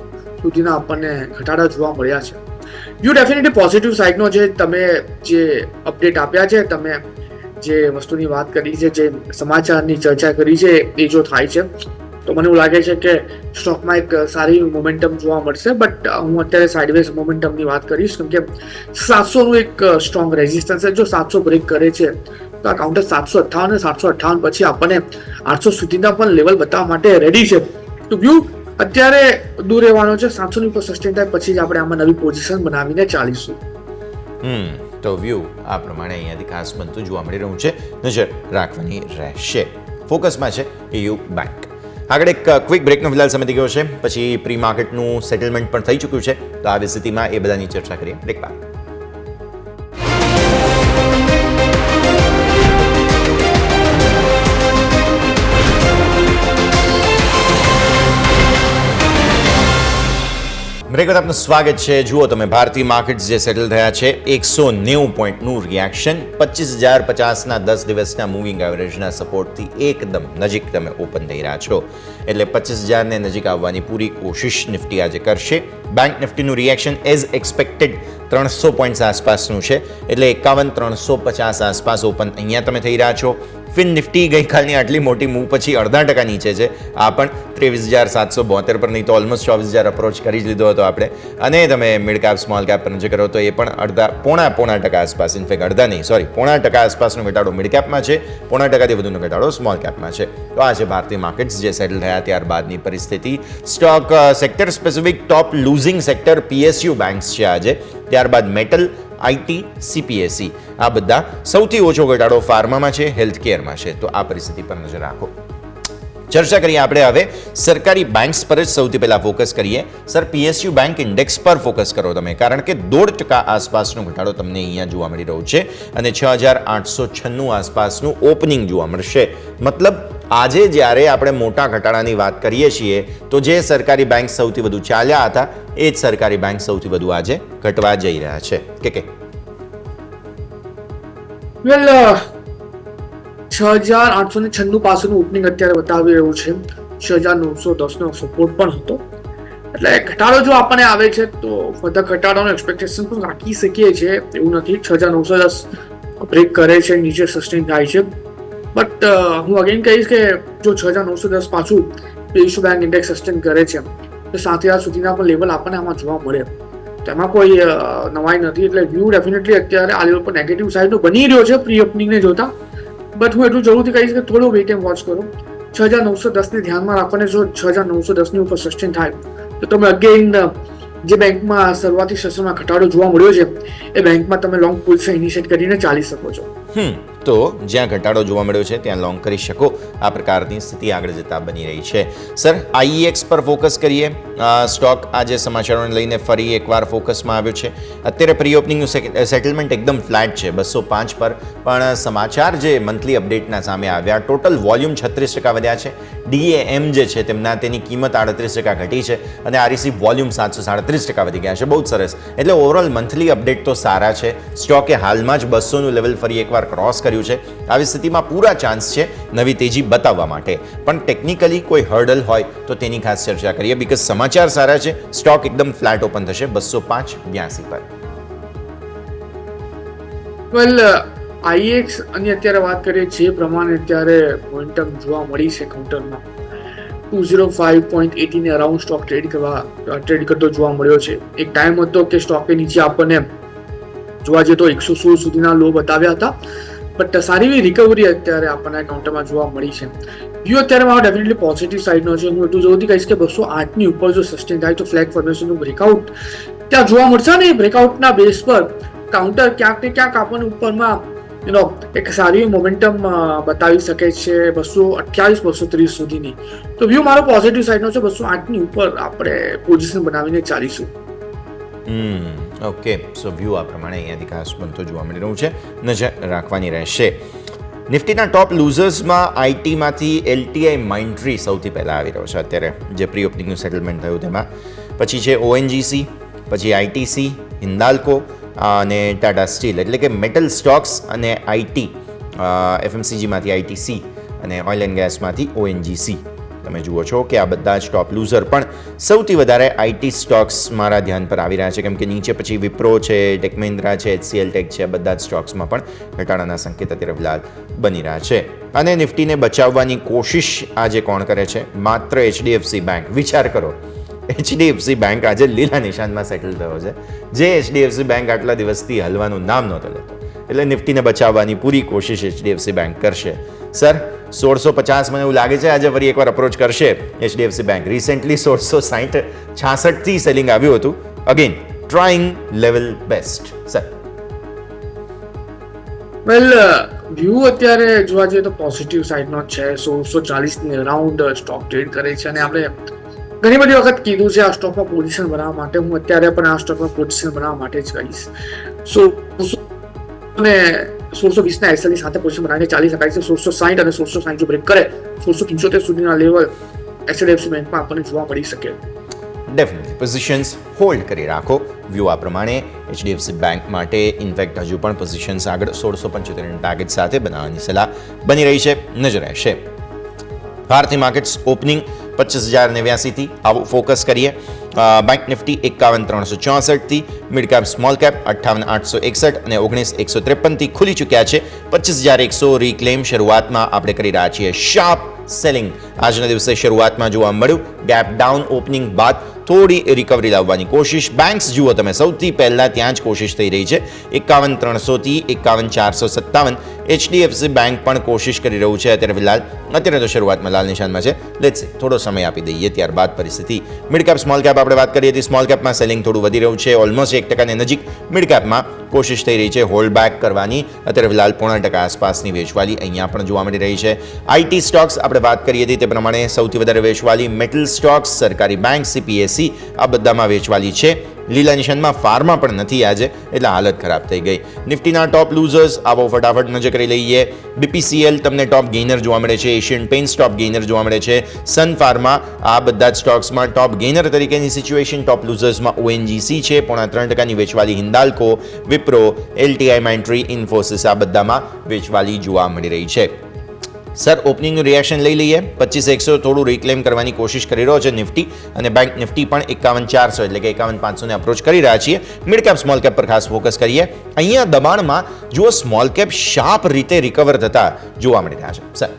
સુધીના આપણને ઘટાડા જોવા મળ્યા છે. વ્યૂ ડેફિનેટલી પોઝિટિવ સાઇડનો છે. તમે જે અપડેટ આપ્યા છે, તમે જે વસ્તુની વાત કરી છે, જે સમાચારની ચર્ચા કરી છે, એ જો થાય છે તો મને એવું લાગે છે કે સ્ટોકમાં એક સારી મોમેન્ટમ જોવા મળશે. બટ હું અત્યારે સાઇડવેઝ મોમેન્ટમની વાત કરીશ, કેમ કે 700નું એક સ્ટ્રોંગ રેઝિસ્ટન્સ છે. જો 700 બ્રેક કરે છે તો આ કાઉન્ટર 758 અને 758 પછી આપણને 800 સુધીના પણ લેવલ બતાવવા માટે રેડી છે. તો વ્યૂ અત્યારે દૂર રહેવાનો છે. 700ની પર સસ્ટેન થાય પછી જ આપણે આમાં નવી પોઝિશન બનાવીને ચાલીશું. તો વ્યૂ આ પ્રમાણે અહીંયાથી ખાસ બનતું જોવા મળી રહ્યું છે, નજર રાખવાની રહેશે. ફોકસમાં છે AU બેંક. આગળ એક ક્વિક બ્રેકનો ફિલહાલ સમય થઈ ગયો છે, પછી પ્રી માર્કેટનું સેટલમેન્ટ પણ થઈ ચૂક્યું છે. તો આવી સ્થિતિમાં એ બધાની ચર્ચા કરીએ બ્રેક બાદ. બ્રેક બાદ આપનું સ્વાગત છે. જુઓ તમે, ભારતીય માર્કેટ્સ જે સેટલ થયા છે 190 પોઈન્ટનું રિએક્શન, 25,050ના 10 દિવસના મૂવિંગ એવરેજના સપોર્ટથી એકદમ નજીક તમે ઓપન થઈ રહ્યા છો. એટલે 25,000ને નજીક આવવાની પૂરી કોશિશ નિફ્ટી આજે કરશે. બેંક નિફ્ટીનું રિએક્શન એઝ એક્સપેક્ટેડ 300 પોઈન્ટ્સ આસપાસનું છે, એટલે 51,350 આસપાસ ઓપન અહીંયા તમે થઈ રહ્યા છો. ફિન નિફ્ટી ગઈકાલની આટલી મોટી મૂવ પછી 0.5% નીચે છે. આ પણ 23,772 પર, નહીં તો ઓલમોસ્ટ 24,000 અપ્રોચ કરી જ લીધો હતો આપણે. અને તમે મિડ કેપ સ્મોલ કેપ પર નજર કરો તો એ પણ પોણા ટકા આસપાસ, ઇનફેક્ટ અડધા નહીં, સોરી, 0.5% આસપાસનો ઘટાડો મિડ કેપમાં છે, 0.5%થી વધુનો ઘટાડો સ્મોલ કેપમાં છે. તો આ છે ભારતીય માર્કેટ્સ જે સેટલ થયા ત્યારબાદની પરિસ્થિતિ. સ્ટોક સેક્ટર સ્પેસિફિક ટોપ લૂઝિંગ સેક્ટર PSU બેંક્સ છે આજે, ત્યારબાદ મેટલ, IT, CPSE, આ બધા સૌથી ઓછો ઘટાડો ફાર્મામાં છે, હેલ્થ કેરમાં છે. તો આ પરિસ્થિતિ પર નજર રાખો. ચર્ચા કરીએ આપણે હવે સરકારી બેંક્સ પર જ સૌથી પહેલા ફોકસ કરીએ. સર, PSU બેંક ઇન્ડેક્સ પર ફોકસ કરો તમે, કારણ કે 0.5% આસપાસનો ઘટાડો તમને અહીંયા જોવા મળી રહ્યો છે અને 6,896 આસપાસનું ઓપનિંગ જોવા મળશે. મતલબ આજે જ્યારે આપણે મોટા ઘટાડાની વાત કરીએ છીએ તો જે સરકારી બેંક સૌથી વધુ ચાલ્યા હતા એ જ સરકારી બેંક સૌથી વધુ આજે ઘટવા જઈ રહ્યા છે. કે વેલ 6,896 પાસેનું ઓપનિંગ અત્યારે બતાવી રહ્યું છે. 6,910નો સપોર્ટ પણ હતો, એટલે ઘટાડો જો આપણને આવે છે તો ફર્ધર ઘટાડોનો એક્સપેક્ટેશન પણ રાખી શકીએ છીએ. એવું નથી 6,910 બ્રેક કરે છે, નીચે સસ્ટેન થાય છે. બટ હું અગેન કહીશ કે જો 6,910 પાછું PSU બેંક ઇન્ડેક્સ સસ્ટેન કરે છે તો 7,000 સુધીના પણ લેવલ આપણને આમાં જોવા મળે, તેમાં કોઈ નવાઈ નથી. એટલે વ્યૂ ડેફિનેટલી અત્યારે આ લેવલ પર નેગેટિવ સાઇડનો બની રહ્યો છે પ્રી ઓપનિંગને જોતા. બટ હું એટલું જરૂરથી કહીશ કે થોડો વેઇટ એન્ડ વોચ કરો. 6,910ને ધ્યાનમાં રાખો, જો 6,910ની ઉપર સસ્ટેન થાય તો તમે અગેન જે બેંકમાં શરૂઆતી સેશનમાં ઘટાડો જોવા મળ્યો છે એ બેંકમાં તમે લોંગ પોઝિશન ઇનિશિએટ કરીને ચાલી શકો છો. તો જ્યાં ઘટાડો જોવા મળ્યો છે ત્યાં લોંગ કરી શકો. આ પ્રકારની સ્થિતિ આગળ જતા બની રહી છે. સર, IEX પર ફોકસ કરીએ. સ્ટોક આજે સમાચારોને લઈને ફરી એકવાર ફોકસમાં આવ્યો છે. અત્યારે પ્રી ઓપનિંગનું સેટલમેન્ટ એકદમ ફ્લેટ છે 205 પર, પણ સમાચાર જે મંથલી અપડેટના સામે આવ્યા, ટોટલ વોલ્યુમ 36% વધ્યા છે, DAM જે છે તેમના તેની કિંમત 38% ઘટી છે અને REC વોલ્યુમ 737% વધી ગયા છે. બહુ જ સરસ. એટલે ઓવરઓલ મંથલી અપડેટ તો સારા છે. સ્ટોકે હાલમાં જ 200નું લેવલ ફરી એકવાર ક્રોસ કર્યું છે. આવી સ્થિતિમાં પૂરા ચાન્સ છે નવી તેજી બતાવવા માટે, પણ ટેકનિકલી કોઈ હર્ડલ હોય તો તેની ખાસ ચર્ચા કરીએ, બીકોઝ સમાચાર સારા છે. સ્ટોક એકદમ ફ્લેટ ઓપન થશે 205.82 પર. વેલ IEX અને અત્યારે વાત કરીએ જે પ્રમાણે અત્યારે મોમેન્ટમ જોવા મળી છે કાઉન્ટરમાં, 205.80 ને અરાઉન્ડ સ્ટોક ટ્રેડ કરતો જોવા મળ્યો છે. એક ટાઈમ હતો કે સ્ટોકે નીચે આપણને જોવા જઈએ તો 116 સુધીના લો બતાવ્યા હતા, બટ સારી એવી રિકવરી અત્યારે આપણને કાઉન્ટરમાં જોવા મળી છે. વ્યૂ અત્યારે મારો ડેફિનેટલી પોઝિટિવ સાઇડનો છે. હું એટલું જરૂરથી કહીશ કે 208ની ઉપર જો સસ્ટેન થાય તો ફ્લેગ ફોર્મેશનનું બ્રેકઆઉટ ત્યાં જોવા મળશે ને. બ્રેકઆઉટના બેઝ પર કાઉન્ટર ક્યાંક ને ક્યાંક આપણને ઉપરમાં એક સારી મોમેન્ટમ બતાવી શકે છે 228-230 સુધીની. તો વ્યૂ મારો પોઝિટિવ સાઇડનો છે. 208ની ઉપર આપણે પોઝિશન બનાવીને ચાલીશું. ઓકે, સો વ્યૂ આ પ્રમાણે અહીંયાથી ખાસ બનતો જોવા મળી રહ્યું છે, નજર રાખવાની રહેશે. નિફ્ટીના ટોપ લૂઝર્સમાં ITમાંથી LTI માઇન્ડટ્રી સૌથી પહેલાં આવી રહ્યો છે અત્યારે, જે પ્રી ઓપનિંગનું સેટલમેન્ટ થયું તેમાં. પછી છે ONGC, પછી ITC, હિન્દાલ્કો અને ટાટા સ્ટીલ, એટલે કે મેટલ સ્ટોક્સ અને IT, FMCGમાંથી ITC અને ઓઇલ એન્ડ ગેસમાંથી ONGC. તમે જુઓ છો કે આ બધા જ ટોપ લૂઝર, પણ સૌથી વધારે IT સ્ટોક્સ મારા ધ્યાન પર આવી રહ્યા છે, કેમ કે નીચે પછી વિપ્રો છે, ટેક મહિન્દ્રા છે, HCL ટેક છે, આ બધા જ સ્ટોક્સમાં પણ ઘટાડાના સંકેત અત્યારે ફિલહાલ બની રહ્યા છે. અને નિફ્ટીને બચાવવાની કોશિશ આજે કોણ કરે છે? માત્ર HDFC બેંક. વિચાર કરો, HDFC બેંક આજે લીલા નિશાનમાં સેટલ થયો છે, જે HDFC બેંક આટલા દિવસથી હલવાનું નામ નહોતો લેતો. એટલે નિફ્ટીને બચાવવાની પૂરી કોશિશ HDFC બેંક કરશે. સર, 1650 મને એવું લાગે છે આજે ફરી એકવાર અપ્રોચ કરશે HDFC બેંક. રિસેન્ટલી 1666થી સેલિંગ આવ્યું હતું. Again trying level best. Sir, well view અત્યારે જોવા જઈએ તો પોઝિટિવ સાઇડનો છે. 1640ની અરાઉન્ડ સ્ટોક ટ્રેડ કરે છે અને આપણે ઘણી બધી વખત કીધું છે આ સ્ટોકમાં પોઝિશન બનાવવા માટે. હું અત્યારે પણ આ સ્ટોકમાં પોઝિશન બનાવવા માટે જ કહીશ. અને 1620ના SL ની સાથે પોઝિશન બનાવીને ચાલી શકાય છે. 1660 અને 1660 જો બ્રેક કરે 1675 સુધીના લેવલ HDFC બેંકમાં આપણને જોવા મળી શકે. ડેફિનેટલી પોઝિશન્સ હોલ્ડ કરી રાખો. વ્યૂ આ પ્રમાણે HDFC બેંક માટે ઇનફેક્ટ હજુ પણ પોઝિશન્સ આગળ 1675 ટાર્ગેટ સાથે બનાવવાની સલાહ બની રહી છે, નજર રહેશે. ભારતીય માર્કેટ્સ ઓપનિંગ 25,089થી આવું ફોકસ કરીએ. બેંક નિફ્ટી 51,364થી, મિડ કેપ સ્મોલ કેપ 58,861 અને 19,153થી ખુલી ચૂક્યા છે. 25,100 રીક્લેમ શરૂઆતમાં આપણે કરી રહ્યા છીએ. શાર્પ સેલિંગ આજના દિવસે શરૂઆતમાં જોવા મળ્યું. ગેપ ડાઉન ઓપનિંગ બાદ થોડી રિકવરી લાવવાની કોશિશ. બેંક્સ જુઓ તમે, સૌથી પહેલાં ત્યાં જ કોશિશ થઈ રહી છે 51,300થી 51,457. HDFC બેંક પણ કોશિશ કરી રહ્યું છે અત્યારે તો શરૂઆતમાં લાલ નિશાનમાં છે. લેટ્સ સી, થોડો સમય આપી દઈએ, ત્યારબાદ પરિસ્થિતિ. મિડ કેપ સ્મોલ કેપ આપણે વાત કરી હતી. સ્મોલ કેપમાં સેલિંગ થોડું વધી રહ્યું છે, ઓલમોસ્ટ 1% નજીક. મિડ કેપમાં કોશિશ થઈ રહી છે હોલ્ડ બેક કરવાની. અત્યારે ફિલહાલ 0.5% આસપાસની વેચવાલી અહીંયા પણ જોવા મળી રહી છે. IT સ્ટોક્સ આપણે વાત કરી હતી તે પ્રમાણે સૌથી વધારે વેચવાલી મેટલ સ્ટોક્સ, સરકારી બેંક, CPSE આ બધામાં વેચવાલી છે. લીલા નિશાનમાં ફાર્મા પણ નથી આજે, એટલે હાલત ખરાબ થઈ ગઈ. નિફ્ટીના ટોપ લૂઝર્સ આવો ફટાફટ નજર કરી લઈએ. BPCL તમને ટોપ ગેઇનર જોવા મળે છે, એશિયન પેઇન્ટ્સ ટોપ ગેઇનર જોવા મળે છે, સન ફાર્મા આ બધા જ સ્ટોક્સમાં ટોપ ગેઇનર તરીકેની સિચ્યુએશન. ટોપ લૂઝર્સમાં ONGC છે, 0.3%ની વેચવાલી. હિન્દાલ્કો, વિપ્રો, LTI માઇન્ટ્રી, ઇન્ફોસિસ આ બધામાં વેચવાલી જોવા મળી રહી છે. સર, ઓપનિંગનું રિએક્શન લઈ લઈએ. 25,100 થોડું રિક્લેમ કરવાની કોશિશ કરી રહ્યો છે નિફ્ટી, અને બેંક નિફ્ટી પણ 51,400 એટલે કે 51,500 ને અપ્રોચ કરી રહ્યા છીએ. મિડ કેપ સ્મોલ કેપ પર ખાસ ફોકસ કરીએ. અહીંયા દબાણમાં જુઓ સ્મોલ કેપ શાર્પ રીતે રિકવર થતા જોવા મળી રહ્યા છે. સર,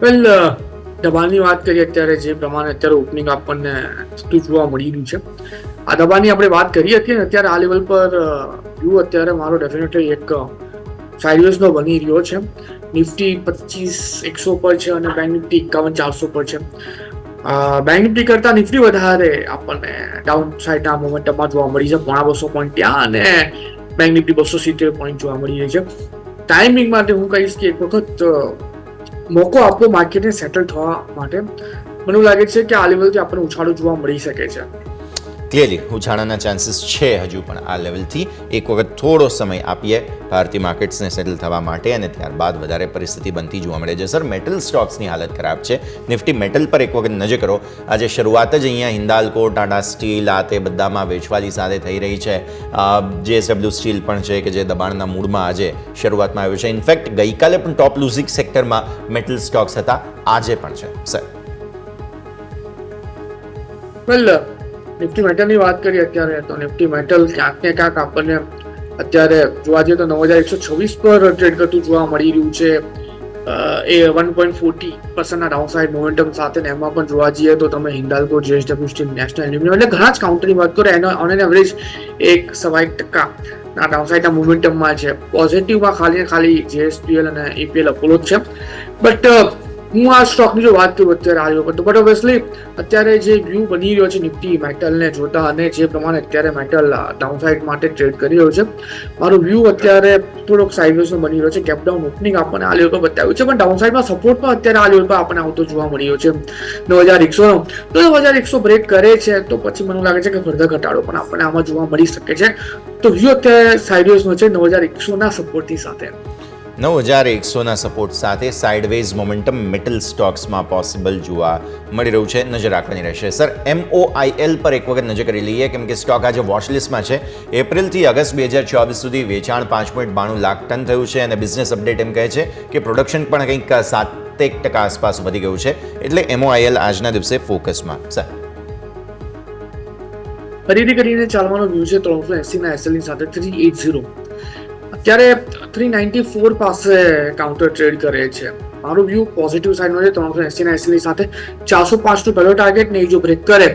વેલ, દબાણની વાત કરીએ અત્યારે જે પ્રમાણે અત્યારે ઓપનિંગ આપણને જોવા મળી રહ્યું છે, આ દબાણની આપણે વાત કરીએ કે અત્યારે આ લેવલ પર વ્યૂ અત્યારે મારો ડેફિનેટલી એક સાઇડવેઝનો બની રહ્યો છે. નિફ્ટી 25,100 પર છે અને બેંક નિફ્ટી 51,400 પર છે. બેંક નિફ્ટી કરતાં નિફ્ટી વધારે આપણને ડાઉન સાઇડના મોમેન્ટમમાં જોવા મળી છે. 200 પોઈન્ટ ત્યાં અને બેંક નિફ્ટી 270 પોઈન્ટ જોવા મળી રહી છે. ટાઈમિંગ માટે હું કહીશ કે એક વખત મોકો આપવો માર્કેટને સેટલ થવા માટે. મને લાગે છે કે આ લેવલથી આપણને ઉછાળો જોવા મળી શકે છે. ક્લિયરલી ઉછાળાના ચાન્સીસ છે હજુ પણ આ લેવલથી. એક વખત થોડો સમય આપીએ ભારતીય માર્કેટ્સને સેટલ થવા માટે, અને ત્યારબાદ વધારે પરિસ્થિતિ બનતી જોવા મળે છે. સર, મેટલ સ્ટોક્સની હાલત ખરાબ છે. નિફ્ટી મેટલ પર એક વખત નજર કરો. આજે શરૂઆત જ અહીંયા હિન્દાલ્કો, ટાટા સ્ટીલ આ તે બધામાં વેચવાલી સાથે થઈ રહી છે. JSW સ્ટીલ પણ છે કે જે દબાણના મૂળમાં આજે શરૂઆતમાં આવ્યું છે. ઇનફેક્ટ ગઈકાલે પણ ટોપ લૂઝિંગ સેક્ટરમાં મેટલ સ્ટોક્સ હતા, આજે પણ છે. સર, વેલ, નિફ્ટી મેટલની વાત કરીએ અત્યારે તો નિફ્ટી મેટલ ક્યાંક ને ક્યાંક આપણને અત્યારે જોવા જઈએ તો 9,126 પર ટ્રેડ કરતું જોવા મળી રહ્યું છે. એ 1.40% ડાઉનસાઇડ મોમેન્ટમ સાથે, ને એમાં પણ જોવા જઈએ તો તમે Hindalco, JSW steel, national aluminium એટલે ઘણા જ કાઉન્ટરની વાત કરો, એનો ઓન એન એવરેજ 1.25% ના ડાઉનસાઇડના મોમેન્ટમમાં છે. પોઝિટિવમાં ખાલી JSPL અને EPL અપોલો જ છે. બટ હું આ સ્ટોકની જો વાત કરું અત્યારે આ વખત, બટ ઓબ્વિયસલી અત્યારે જે વ્યૂ બની રહ્યો છે નિફ્ટી મેટલને જોતા, અને જે પ્રમાણે અત્યારે મેટલ ડાઉનસાઇડ માટે ટ્રેડ કરી રહ્યો છે, મારો વ્યૂ અત્યારે થોડોક સાઇડવેઝનો બની રહ્યો છે. કેપડાઉન ઓપનિંગ આપણને આ લેવલ પર બતાવ્યું છે, પણ ડાઉનસાઇડમાં સપોર્ટમાં અત્યારે આ લેવલ પર આપણને આવતો જોવા મળી રહ્યો છે 9,100 નો. તો 9,100 બ્રેક કરે છે તો પછી મને લાગે છે કે ફર્ધર ઘટાડો પણ આપણને આમાં જોવા મળી શકે છે. તો વ્યૂ અત્યારે સાઇડવેઝનો છે 9,100 ના સપોર્ટની સાથે. 9,100ના સપોર્ટ સાથે સાઇડવેઝ મોમેન્ટમ મેટલ સ્ટોક્સમાં પોસિબલ જોવા મળી રહ્યું છે. નજર રાખવાની રહેશે. સર, MOIL પર એક વખત નજર કરી લઈએ, કેમ કે સ્ટોક આજે વોચલિસ્ટમાં છે. એપ્રિલથી ઓગસ્ટ 2024 સુધી વેચાણ 5.92 લાખ ટન થયું છે, અને બિઝનેસ અપડેટ એમ કહે છે કે પ્રોડક્શન પણ કંઈક 7% આસપાસ વધી ગયું છે. એટલે MOIL આજના દિવસે ફોકસમાં. સર, ખરીદી કરીને ચાલવાનો વ્યૂ છે 380ના SL ની સાથે 380. અત્યારે 394 પાસે કાઉન્ટર ટ્રેડ કરે છે. મારો વ્યૂ પોઝિટિવ સાઇડનો છે. 380ના SL ની સાથે 405 નો પહેલો ટાર્ગેટ, ને જો બ્રેક કરે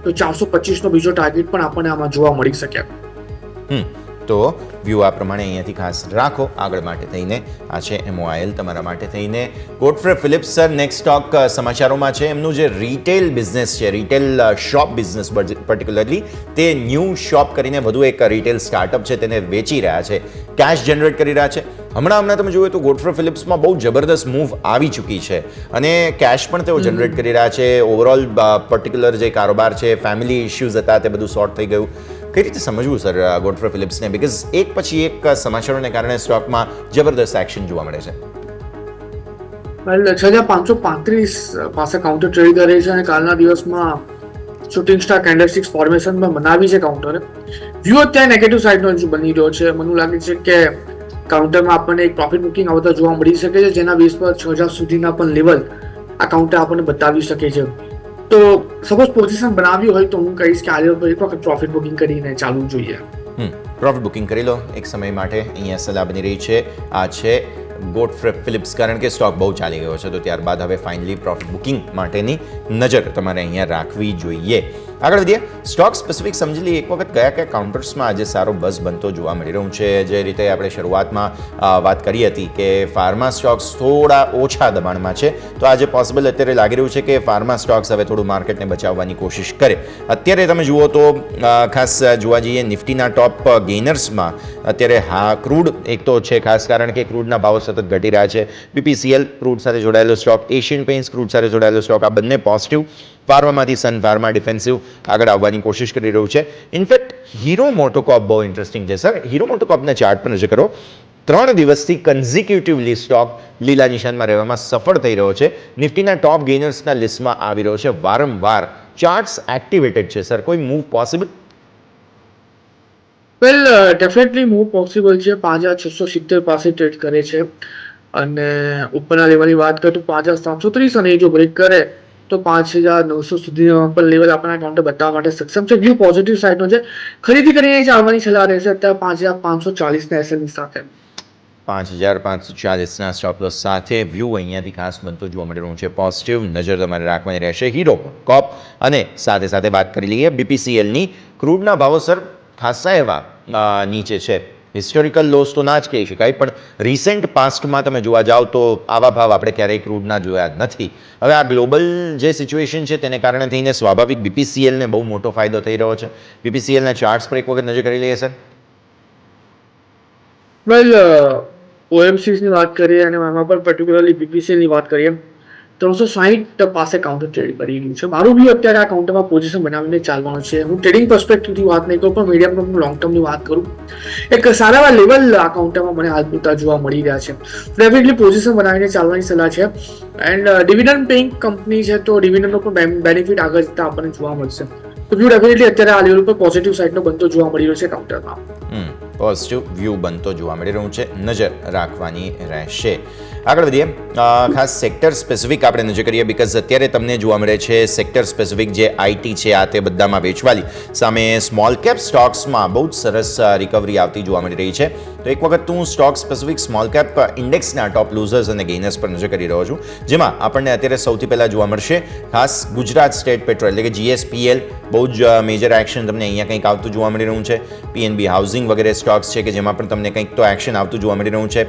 તો 425 નો બીજો ટાર્ગેટ પણ આપણને આમાં જોવા મળી શકે. તો વ્યૂ આ પ્રમાણે અહીંયાથી ખાસ રાખો આગળ માટે થઈને. આ છે MOIL તમારા માટે થઈને. Godfrey Phillips sir, next stock સમાચારોમાં છે. એમનું જે રિટેલ બિઝનેસ છે, રિટેલ શોપ બિઝનેસ પર્ટિક્યુલરલી, તે ન્યૂ શોપ કરીને વધુ એક રિટેલ સ્ટાર્ટઅપ છે તેને વેચી રહ્યા છે, કેશ જનરેટ કરી રહ્યા છે. હમણાં તમે જુઓ તો ગોડફ્રે ફિલિપ્સમાં બહુ જબરદસ્ત મૂવ આવી ચૂકી છે, અને કેશ પણ તેઓ જનરેટ કરી રહ્યા છે. ઓવરઓલ પર્ટિક્યુલર જે કારોબાર છે, ફેમિલી ઇશ્યુઝ હતા તે બધું સોર્ટ થઈ ગયું. કઈ રીતે સમજવું સર ગોડફ્રે ફિલિપ્સને? બિકોઝ એક પછી એક સમાચારોને કારણે સ્ટોકમાં જબરદસ્ત એક્શન જોવા મળે છે. 6,535 પાસે કાઉન્ટર ટ્રેડ કરે છે, અને કાલના દિવસમાં શૂટિંગ સ્ટાર કેન્ડલસ્ટિક્સ ફોર્મેશનમાં બનાવી છે કાઉન્ટરે. વ્યૂ અત્યારે નેગેટિવ સાઇડનો બની રહ્યો છે. મને લાગે છે કે કાઉન્ટરમાં આપણને એક પ્રોફિટ બુકિંગ આવતા જોવા મળી શકે છે, જેના બેઝ પર 6,000 સુધીના પણ લેવલ આ કાઉન્ટર આપણને બતાવી શકે છે. તો સપોઝ પોઝિશન બનાવ્યું હોય તો હું કહીશ કે આ લેવલ પર એક વખત પ્રોફિટ બુકિંગ કરીને ચાલવું જોઈએ. પ્રોફિટ બુકિંગ કરી લો એક સમય માટે. અહીંયા સલાહ બની રહી છે આ છે ગોડફ્રે ફિલિપ્સ, કારણ કે સ્ટોક બહુ ચાલી ગયો છે, તો ત્યારબાદ હવે ફાઇનલી પ્રોફિટ બુકિંગ માટેની નજર તમારે અહીંયા રાખવી જોઈએ. આગળ વધીએ, સ્ટોક સ્પેસિફિક સમજી લઈએ એક વખત કયા કયા કાઉન્ટર્સમાં આજે સારો બઝ બનતો જોવા મળી રહ્યું છે. જે રીતે આપણે શરૂઆતમાં વાત કરી હતી કે ફાર્મા સ્ટોક્સ થોડા ઓછા દબાણમાં છે, તો આજે પોસિબલ અત્યારે લાગી રહ્યું છે કે ફાર્મા સ્ટોક્સ હવે થોડું માર્કેટને બચાવવાની કોશિશ કરે. અત્યારે તમે જુઓ તો ખાસ જોવા જઈએ નિફ્ટીના ટોપ ગેઇનર્સમાં અત્યારે ક્રૂડ એક તો છે ખાસ, કારણ કે ક્રૂડના ભાવ સતત ઘટી રહ્યા છે. BPCL ક્રૂડ સાથે જોડાયેલો સ્ટોક, એશિયન પેઇન્ટ્સ ક્રૂડ સાથે જોડાયેલો સ્ટોક, આ બંને પોઝિટિવ. ફાર્મામાંથી સન ફાર્મા ડિફેન્સિવ આગળ આવવાની કોશિશ કરી રહ્યું છે. ઇનફેક્ટ હીરો મોટોકોર્પ બહુ ઇન્ટરેસ્ટિંગ છે સર. હીરો મોટોકોર્પના ચાર્ટ પર નજર કરો, 3 દિવસથી કન્ઝિક્યુટિવલી સ્ટોક લીલા નિશાનમાં રહેવામાં સફળ થઈ રહ્યો છે. નિફ્ટીના ટોપ ગેઇનર્સના લિસ્ટમાં આવી રહ્યો છે. વારંવાર ચાર્ટ્સ એક્ટિવેટેડ છે સર. કોઈ મૂવ પોસિબલ? વેલ ડેફિનેટલી મૂવ પોસિબલ છે. 5670 પાસે ટ્રેડ કરે છે અને ઉપરના લેવલની વાત કરું તો 5730 અને એ જો બ્રેક કરે તો 5900 સુધી પણ લેવલ આપણા કાઉન્ટર બતાવવા માટે સક્ષમ છે. વ્યૂ પોઝિટિવ સાઈડનો છે. ખરીદી કરીને ચાલવાની સલાહ રહેશે અત્યારે 5540 એસએલની સાથે. 5540 સ્ટોપ લોસ સાથે વ્યૂ અહીંયાથી ખાસ બનતો જોવા મળી રહ્યું છે. પોઝિટિવ નજર તમારે રાખવાની રહેશે હીરો કોપ. અને સાથે સાથે વાત કરી લઈએ BPCLની. ક્રૂડના ભાવો સર ખાસા એવા નીચે છે. હિસ્ટોરિકલ લોસ તો ના જ કહી શકાય, પણ રિસેન્ટ પાસ્ટમાં તમે જોવા જાઓ તો આવા ભાવ આપણે ક્યારેય ક્રૂડના જોયા નથી. હવે આ ગ્લોબલ જે સિચ્યુએશન છે તેને કારણે થઈને સ્વાભાવિક BPCLને બહુ મોટો ફાયદો થઈ રહ્યો છે. BPCLના ચાર્ટ્સ પર એક વખત નજર કરી લઈએ સર. વેલ OMCની વાત કરીએ અને એમાં પણ પર્ટિક્યુલરલી BPCLની વાત કરીએ, 360 પાસે કાઉન્ટર ટ્રેડ કરી રહ્યું છે. મારું બી અત્યારે આ કાઉન્ટરમાં પોઝિશન બનાવીને ચાલવાનું છે. હું ટ્રેડિંગ પર્સપેક્ટિવથી વાત નહીં કરું, પણ મીડિયમ ટર્મ લોંગ ટર્મની વાત કરું. એક સારા એવા લેવલ આ કાઉન્ટરમાં મને હાલ પૂરતા જોવા મળી રહ્યા છે. ડેફિનેટલી પોઝિશન બનાવીને ચાલવાની સલાહ છે. એન્ડ ડિવિડન્ડ પેઇંગ કંપની છે તો ડિવિડન્ડનો પણ બેનિફિટ આગળ જતાં આપણને જોવા મળશે. તો વ્યૂ ડેફિનેટલી અત્યારે આ લેવલ પર પોઝિટિવ સાઇડનો બનતો જોવા મળી રહ્યો છે કાઉન્ટરમાં. પોઝિટિવ વ્યૂ બનતો જોવા મળી રહ્યું છે. નજર રાખવાની રહેશે. આગળ વધીએ, ખાસ સેક્ટર સ્પેસિફિક આપણે નજર કરીએ, બિકોઝ અત્યારે તમને જોવા મળે છે સેક્ટર સ્પેસિફિક જે IT છે આ તે બધામાં વેચવાલી સામે સ્મોલ કેપ સ્ટોક્સમાં બહુ જ સરસ રિકવરી આવતી જોવા મળી રહી છે. તો એક વખત હું સ્ટોક સ્પેસિફિક સ્મોલ કેપ ઇન્ડેક્સના ટોપ લૂઝર્સ અને ગેઇનર્સ પર નજર કરી રહ્યો છું, જેમાં આપણને અત્યારે સૌથી પહેલાં જોવા મળશે ખાસ ગુજરાત સ્ટેટ પેટ્રોલ એટલે કે GSPL. બહુ જ મેજર એક્શન તમને અહીંયા કંઈક આવતું જોવા મળી રહ્યું છે. PNB હાઉસિંગ વગેરે સ્ટોક્સ છે કે જેમાં પણ તમને કંઈક તો એક્શન આવતું જોવા મળી રહ્યું છે.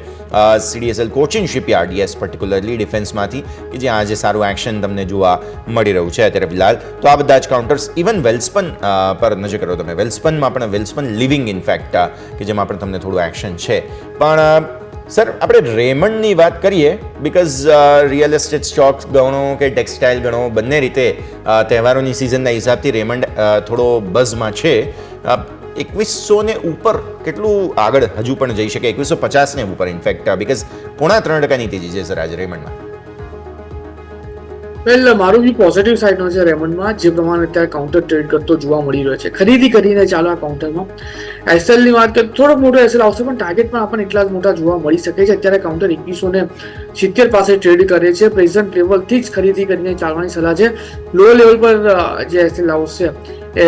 CDSL Cochin shipyard, yes, particularly ડિફેન્સમાંથી કે જ્યાં આજે સારું એક્શન તમને જોવા મળી રહ્યું છે અત્યારે ફિલહાલ. તો આ બધા જ કાઉન્ટર્સ, ઇવન વેલ્સપન પર નજર કરો તમે, વેલ્સપનમાં પણ વેલ્સપન લિવિંગ ઇનફેક્ટ કે જેમાં પણ તમને થોડું એક્શન છે. પણ સર આપણે રેમંડની વાત કરીએ, બિકોઝ રિયલ એસ્ટેટ સ્ટોક્સ ગણો કે ટેક્સટાઇલ ગણો, બંને રીતે તહેવારોની સિઝનના હિસાબથી રેમંડ થોડો બઝમાં છે. 2100 ઉપર કેટલું આગળ હજુ પણ જઈ શકે? 2150 ઉપર ઇનફેક્ટ, બિકોઝ 3.5% તેજી છે સર આજે રેમંડમાં. વેલ મારું બી પોઝિટિવ સાઇડનો છે રેમંડમાં, જે પ્રમાણે અત્યારે કાઉન્ટર ટ્રેડ કરતો જોવા મળી રહ્યો છે. ખરીદી કરીને ચાલો આ કાઉન્ટરમાં. SLની વાત કરીએ થોડોક મોટો SL આવશે, પણ ટાર્ગેટ પણ આપણને એટલા જ મોટા જોવા મળી શકે છે. અત્યારે કાઉન્ટર 2170 પાસે ટ્રેડ કરે છે. પ્રેઝન્ટ લેવલથી જ ખરીદી કરીને ચાલવાની સલાહ છે. લો લેવલ પર જે SL આવશે,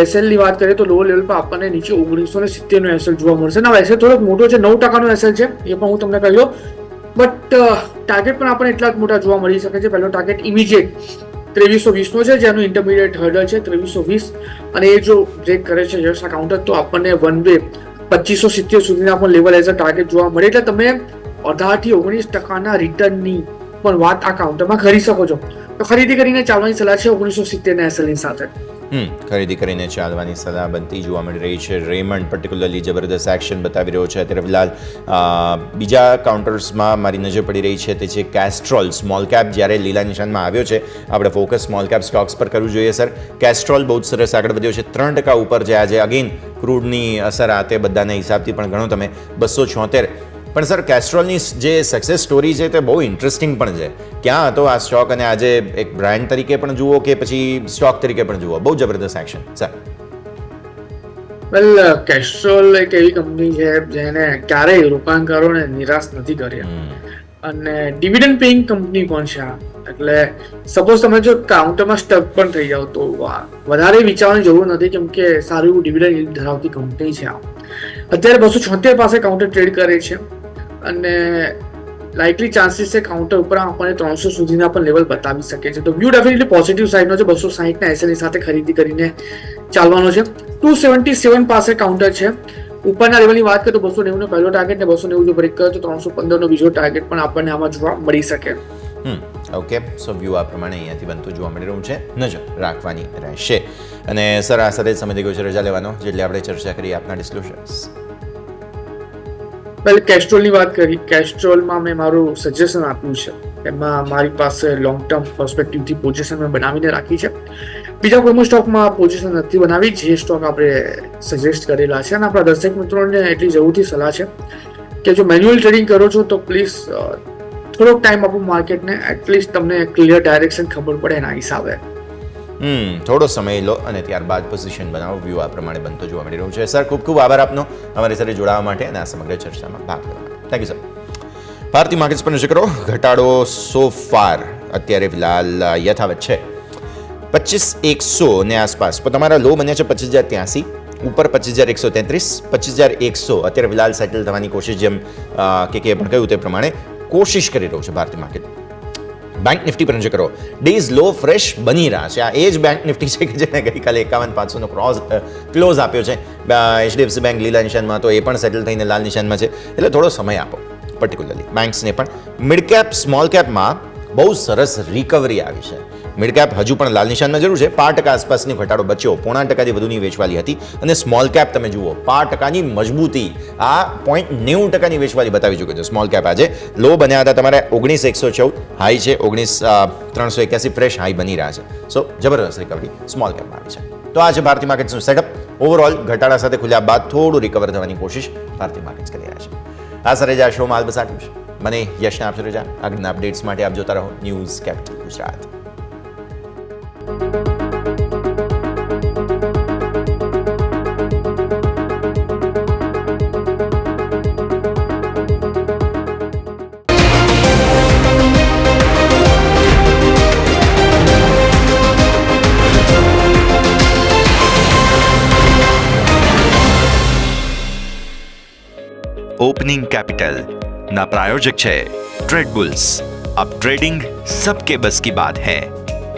SLની વાત કરીએ તો લો લેવલ પર આપણને નીચે 1970નો SL જોવા મળશે. ના SL થોડોક મોટો છે, 9%નો SL છે, એ પણ હું તમને કહી દઉં. બટ ટાર્ગેટ પણ આપણને એટલા જ મોટા જોવા મળી શકે છે. પહેલો ટાર્ગેટ ઇમિડિયેટ 2320નો છે, જેનું ઇન્ટરમીડિયેટ હર્ડલ છે 2320, અને એ જો બ્રેક કરે છે જસ્ટ આ કાઉન્ટર તો આપણને વન વે 2570 સુધીના પણ લેવલ એઝ અ ટાર્ગેટ જોવા મળે. એટલે તમે 18 થી 19% રિટર્નની પણ વાત આ કાઉન્ટરમાં કરી શકો છો. તો ખરીદી કરીને ચાલવાની સલાહ છે 1970ના SLની સાથે. ખરીદી કરીને ચાલવાની સલાહ બનતી જોવા મળી રહી છે. રેમંડ પર્ટિક્યુલરલી જબરદસ્ત એક્શન બતાવી રહ્યો છે અત્યારે ફિલહાલ. બીજા કાઉન્ટર્સમાં મારી નજર પડી રહી છે તે છે કેસ્ટ્રોલ. સ્મોલ કેપ જ્યારે લીલા નિશાનમાં આવ્યો છે, આપણે ફોકસ સ્મોલ કેપ સ્ટોક્સ પર કરવું જોઈએ સર. કેસ્ટ્રોલ બહુ જ સરસ આગળ વધ્યો છે, 3% ઉપર છે આજે. અગેન ક્રૂડની અસર આ તે બધાના હિસાબથી પણ ગણો તમે 276. પણ સર કેસ્ટ્રોલની જે સક્સેસ સ્ટોરી છે તે બહુ ઇન્ટરેસ્ટિંગ પણ છે. ક્યાં હતો આ સ્ટોક અને આજે એક બ્રાન્ડ તરીકે પણ જુઓ કે પછી સ્ટોક તરીકે પણ જુઓ, બહુ જબરદસ્ત એક્શન સર. વેલ કેસ્ટ્રોલ એક એવી કંપની છે જેને ક્યારેય રોકાણકારોને નિરાશ નથી કર્યા. અને ડિવિડન્ડ પેઇંગ કંપની પણ છે આ. એટલે સપોઝ તમે જો કાઉન્ટરમાં સ્ટક પણ થઈ જાઓ તો વધારે વિચારવાની જરૂર નથી, કેમ કે સારું એવું ડિવિડન્ડ ધરાવતી કંપની છે આ. અત્યારે 276 પાસે કાઉન્ટર ટ્રેડ કરે છે અને લાઇકલી ચાન્સીસ છે કાઉન્ટર ઉપર આપણને 300 સુધીના પણ લેવલ બતાવી શકે છે. તો વ્યૂ ડેફિનેટલી પોઝિટિવ સાઇડનો છે. 260ના એસએલની સાથે ખરીદી કરીને ચાલવાનો છે. 277 પાસે કાઉન્ટર છે. ઉપરના લેવલની વાત કરીએ તો 290 નો પહેલો ટાર્ગેટ ને 290 જો બ્રેક કરે તો 315 નો બીજો ટાર્ગેટ પણ આપણને આમાં જોવા મળી શકે. ઓકે, સો વ્યૂ આ પ્રમાણે અહીંયાથી બનતું જોવા મળી રહ્યું છે. નજર રાખવાની રહેશે. અને સર આ સાથે સમય થઈ ગયો છે રજા લેવાનો, જેટલી આપણે ચર્ચા કરી આપના ડિસ્ક્લોઝર્સ. પહેલે કેસ્ટ્રોલની વાત કરી. કેસ્ટ્રોલમાં મેં મારું સજેશન આપ્યું છે. એમાં મારી પાસે લોંગ ટર્મ પર્સપેક્ટિવથી પોઝિશન મેં બનાવીને રાખી છે. બીજા કોઈ સ્ટોકમાં પોઝિશન નથી બનાવી, જે સ્ટોક આપણે સજેસ્ટ કરેલા છે. અને આપણા દર્શક મિત્રોને એટલી જરૂરથી સલાહ છે કે જો મેન્યુઅલ ટ્રેડિંગ કરો છો તો પ્લીઝ થોડોક ટાઈમ આપો માર્કેટને, એટલીસ્ટ તમને ક્લિયર ડાયરેક્શન ખબર પડે એના હિસાબે. થોડો સમય લો અને ત્યારબાદ પોઝિશન બનાવો. વ્યૂ આ પ્રમાણે બનતો જોવા મળી રહ્યું છે. સર ખૂબ ખૂબ આભાર આપનો અમારી સાથે જોડાવા માટે અને આ સમગ્ર ચર્ચામાં ભાગ લેવા માટે. Thank you sir. ભારતીય માર્કેટ્સ પર નજર કરો. ઘટાડો સો ફાર અત્યારે ફિલહાલ યથાવત છે 25,100 ને આસપાસ. તમારા લો બન્યા છે 25,083, ઉપર 25,133, 25,100 અત્યારે ફિલહાલ સેટલ થવાની કોશિશ, જેમ કે પણ કહ્યું તે પ્રમાણે કોશિશ કરી રહ્યું છે ભારતીય માર્કેટ. બેંક નિફ્ટી પર નજર કરો. ડેઝ લો ફ્રેશ બની રહ્યા છે. આ એ જ બેંક નિફ્ટી છે કે જેને ગઈકાલે 51,500 નો ક્લોઝ આપ્યો છે. HDFC બેંક લીલા નિશાનમાં, તો એ પણ સેટલ થઈને લાલ નિશાનમાં છે. એટલે થોડો સમય આપો. પર્ટિક્યુલરલી બેંક્સને પણ. મિડ કેપ સ્મોલ કેપમાં બહુ સરસ રિકવરી આવી છે. મિડ કેપ હજુ પણ લાલ નિશાનમાં જરૂર છે. 5% આસપાસની ઘટાડો બચ્યો, 0.5% વધુની વેચવાલી હતી. અને સ્મોલ કેપ તમે જુઓ 5%ની મજબૂતી, આ 0.90%ની વેચવાલી બતાવી ચૂક્યો છે સ્મોલ કેપ. આજે લો બન્યા હતા તમારે 19,114, હાઈ છે 19,381, ફ્રેશ હાઈ બની રહ્યા છે. સો જબરદસ્ત રિકવરી સ્મોલ કેપમાં આવી છે. તો આ છે ભારતીય માર્કેટ્સનું સેટઅપ. ઓવરઓલ ઘટાડા સાથે ખુલ્યા બાદ થોડું રિકવર થવાની કોશિશ ભારતીય માર્કેટ્સ કરી રહ્યા છે. આ સર રજા શોમાં હાલ બસ આટલું છે. મને યશને આપશો રજા. આગળના અપડેટ્સ માટે આપ જોતા રહો news capital Gujarat. Opening capital ना प्रायोजक है ट्रेड बुल्स. अब ट्रेडिंग सबके बस की बात है.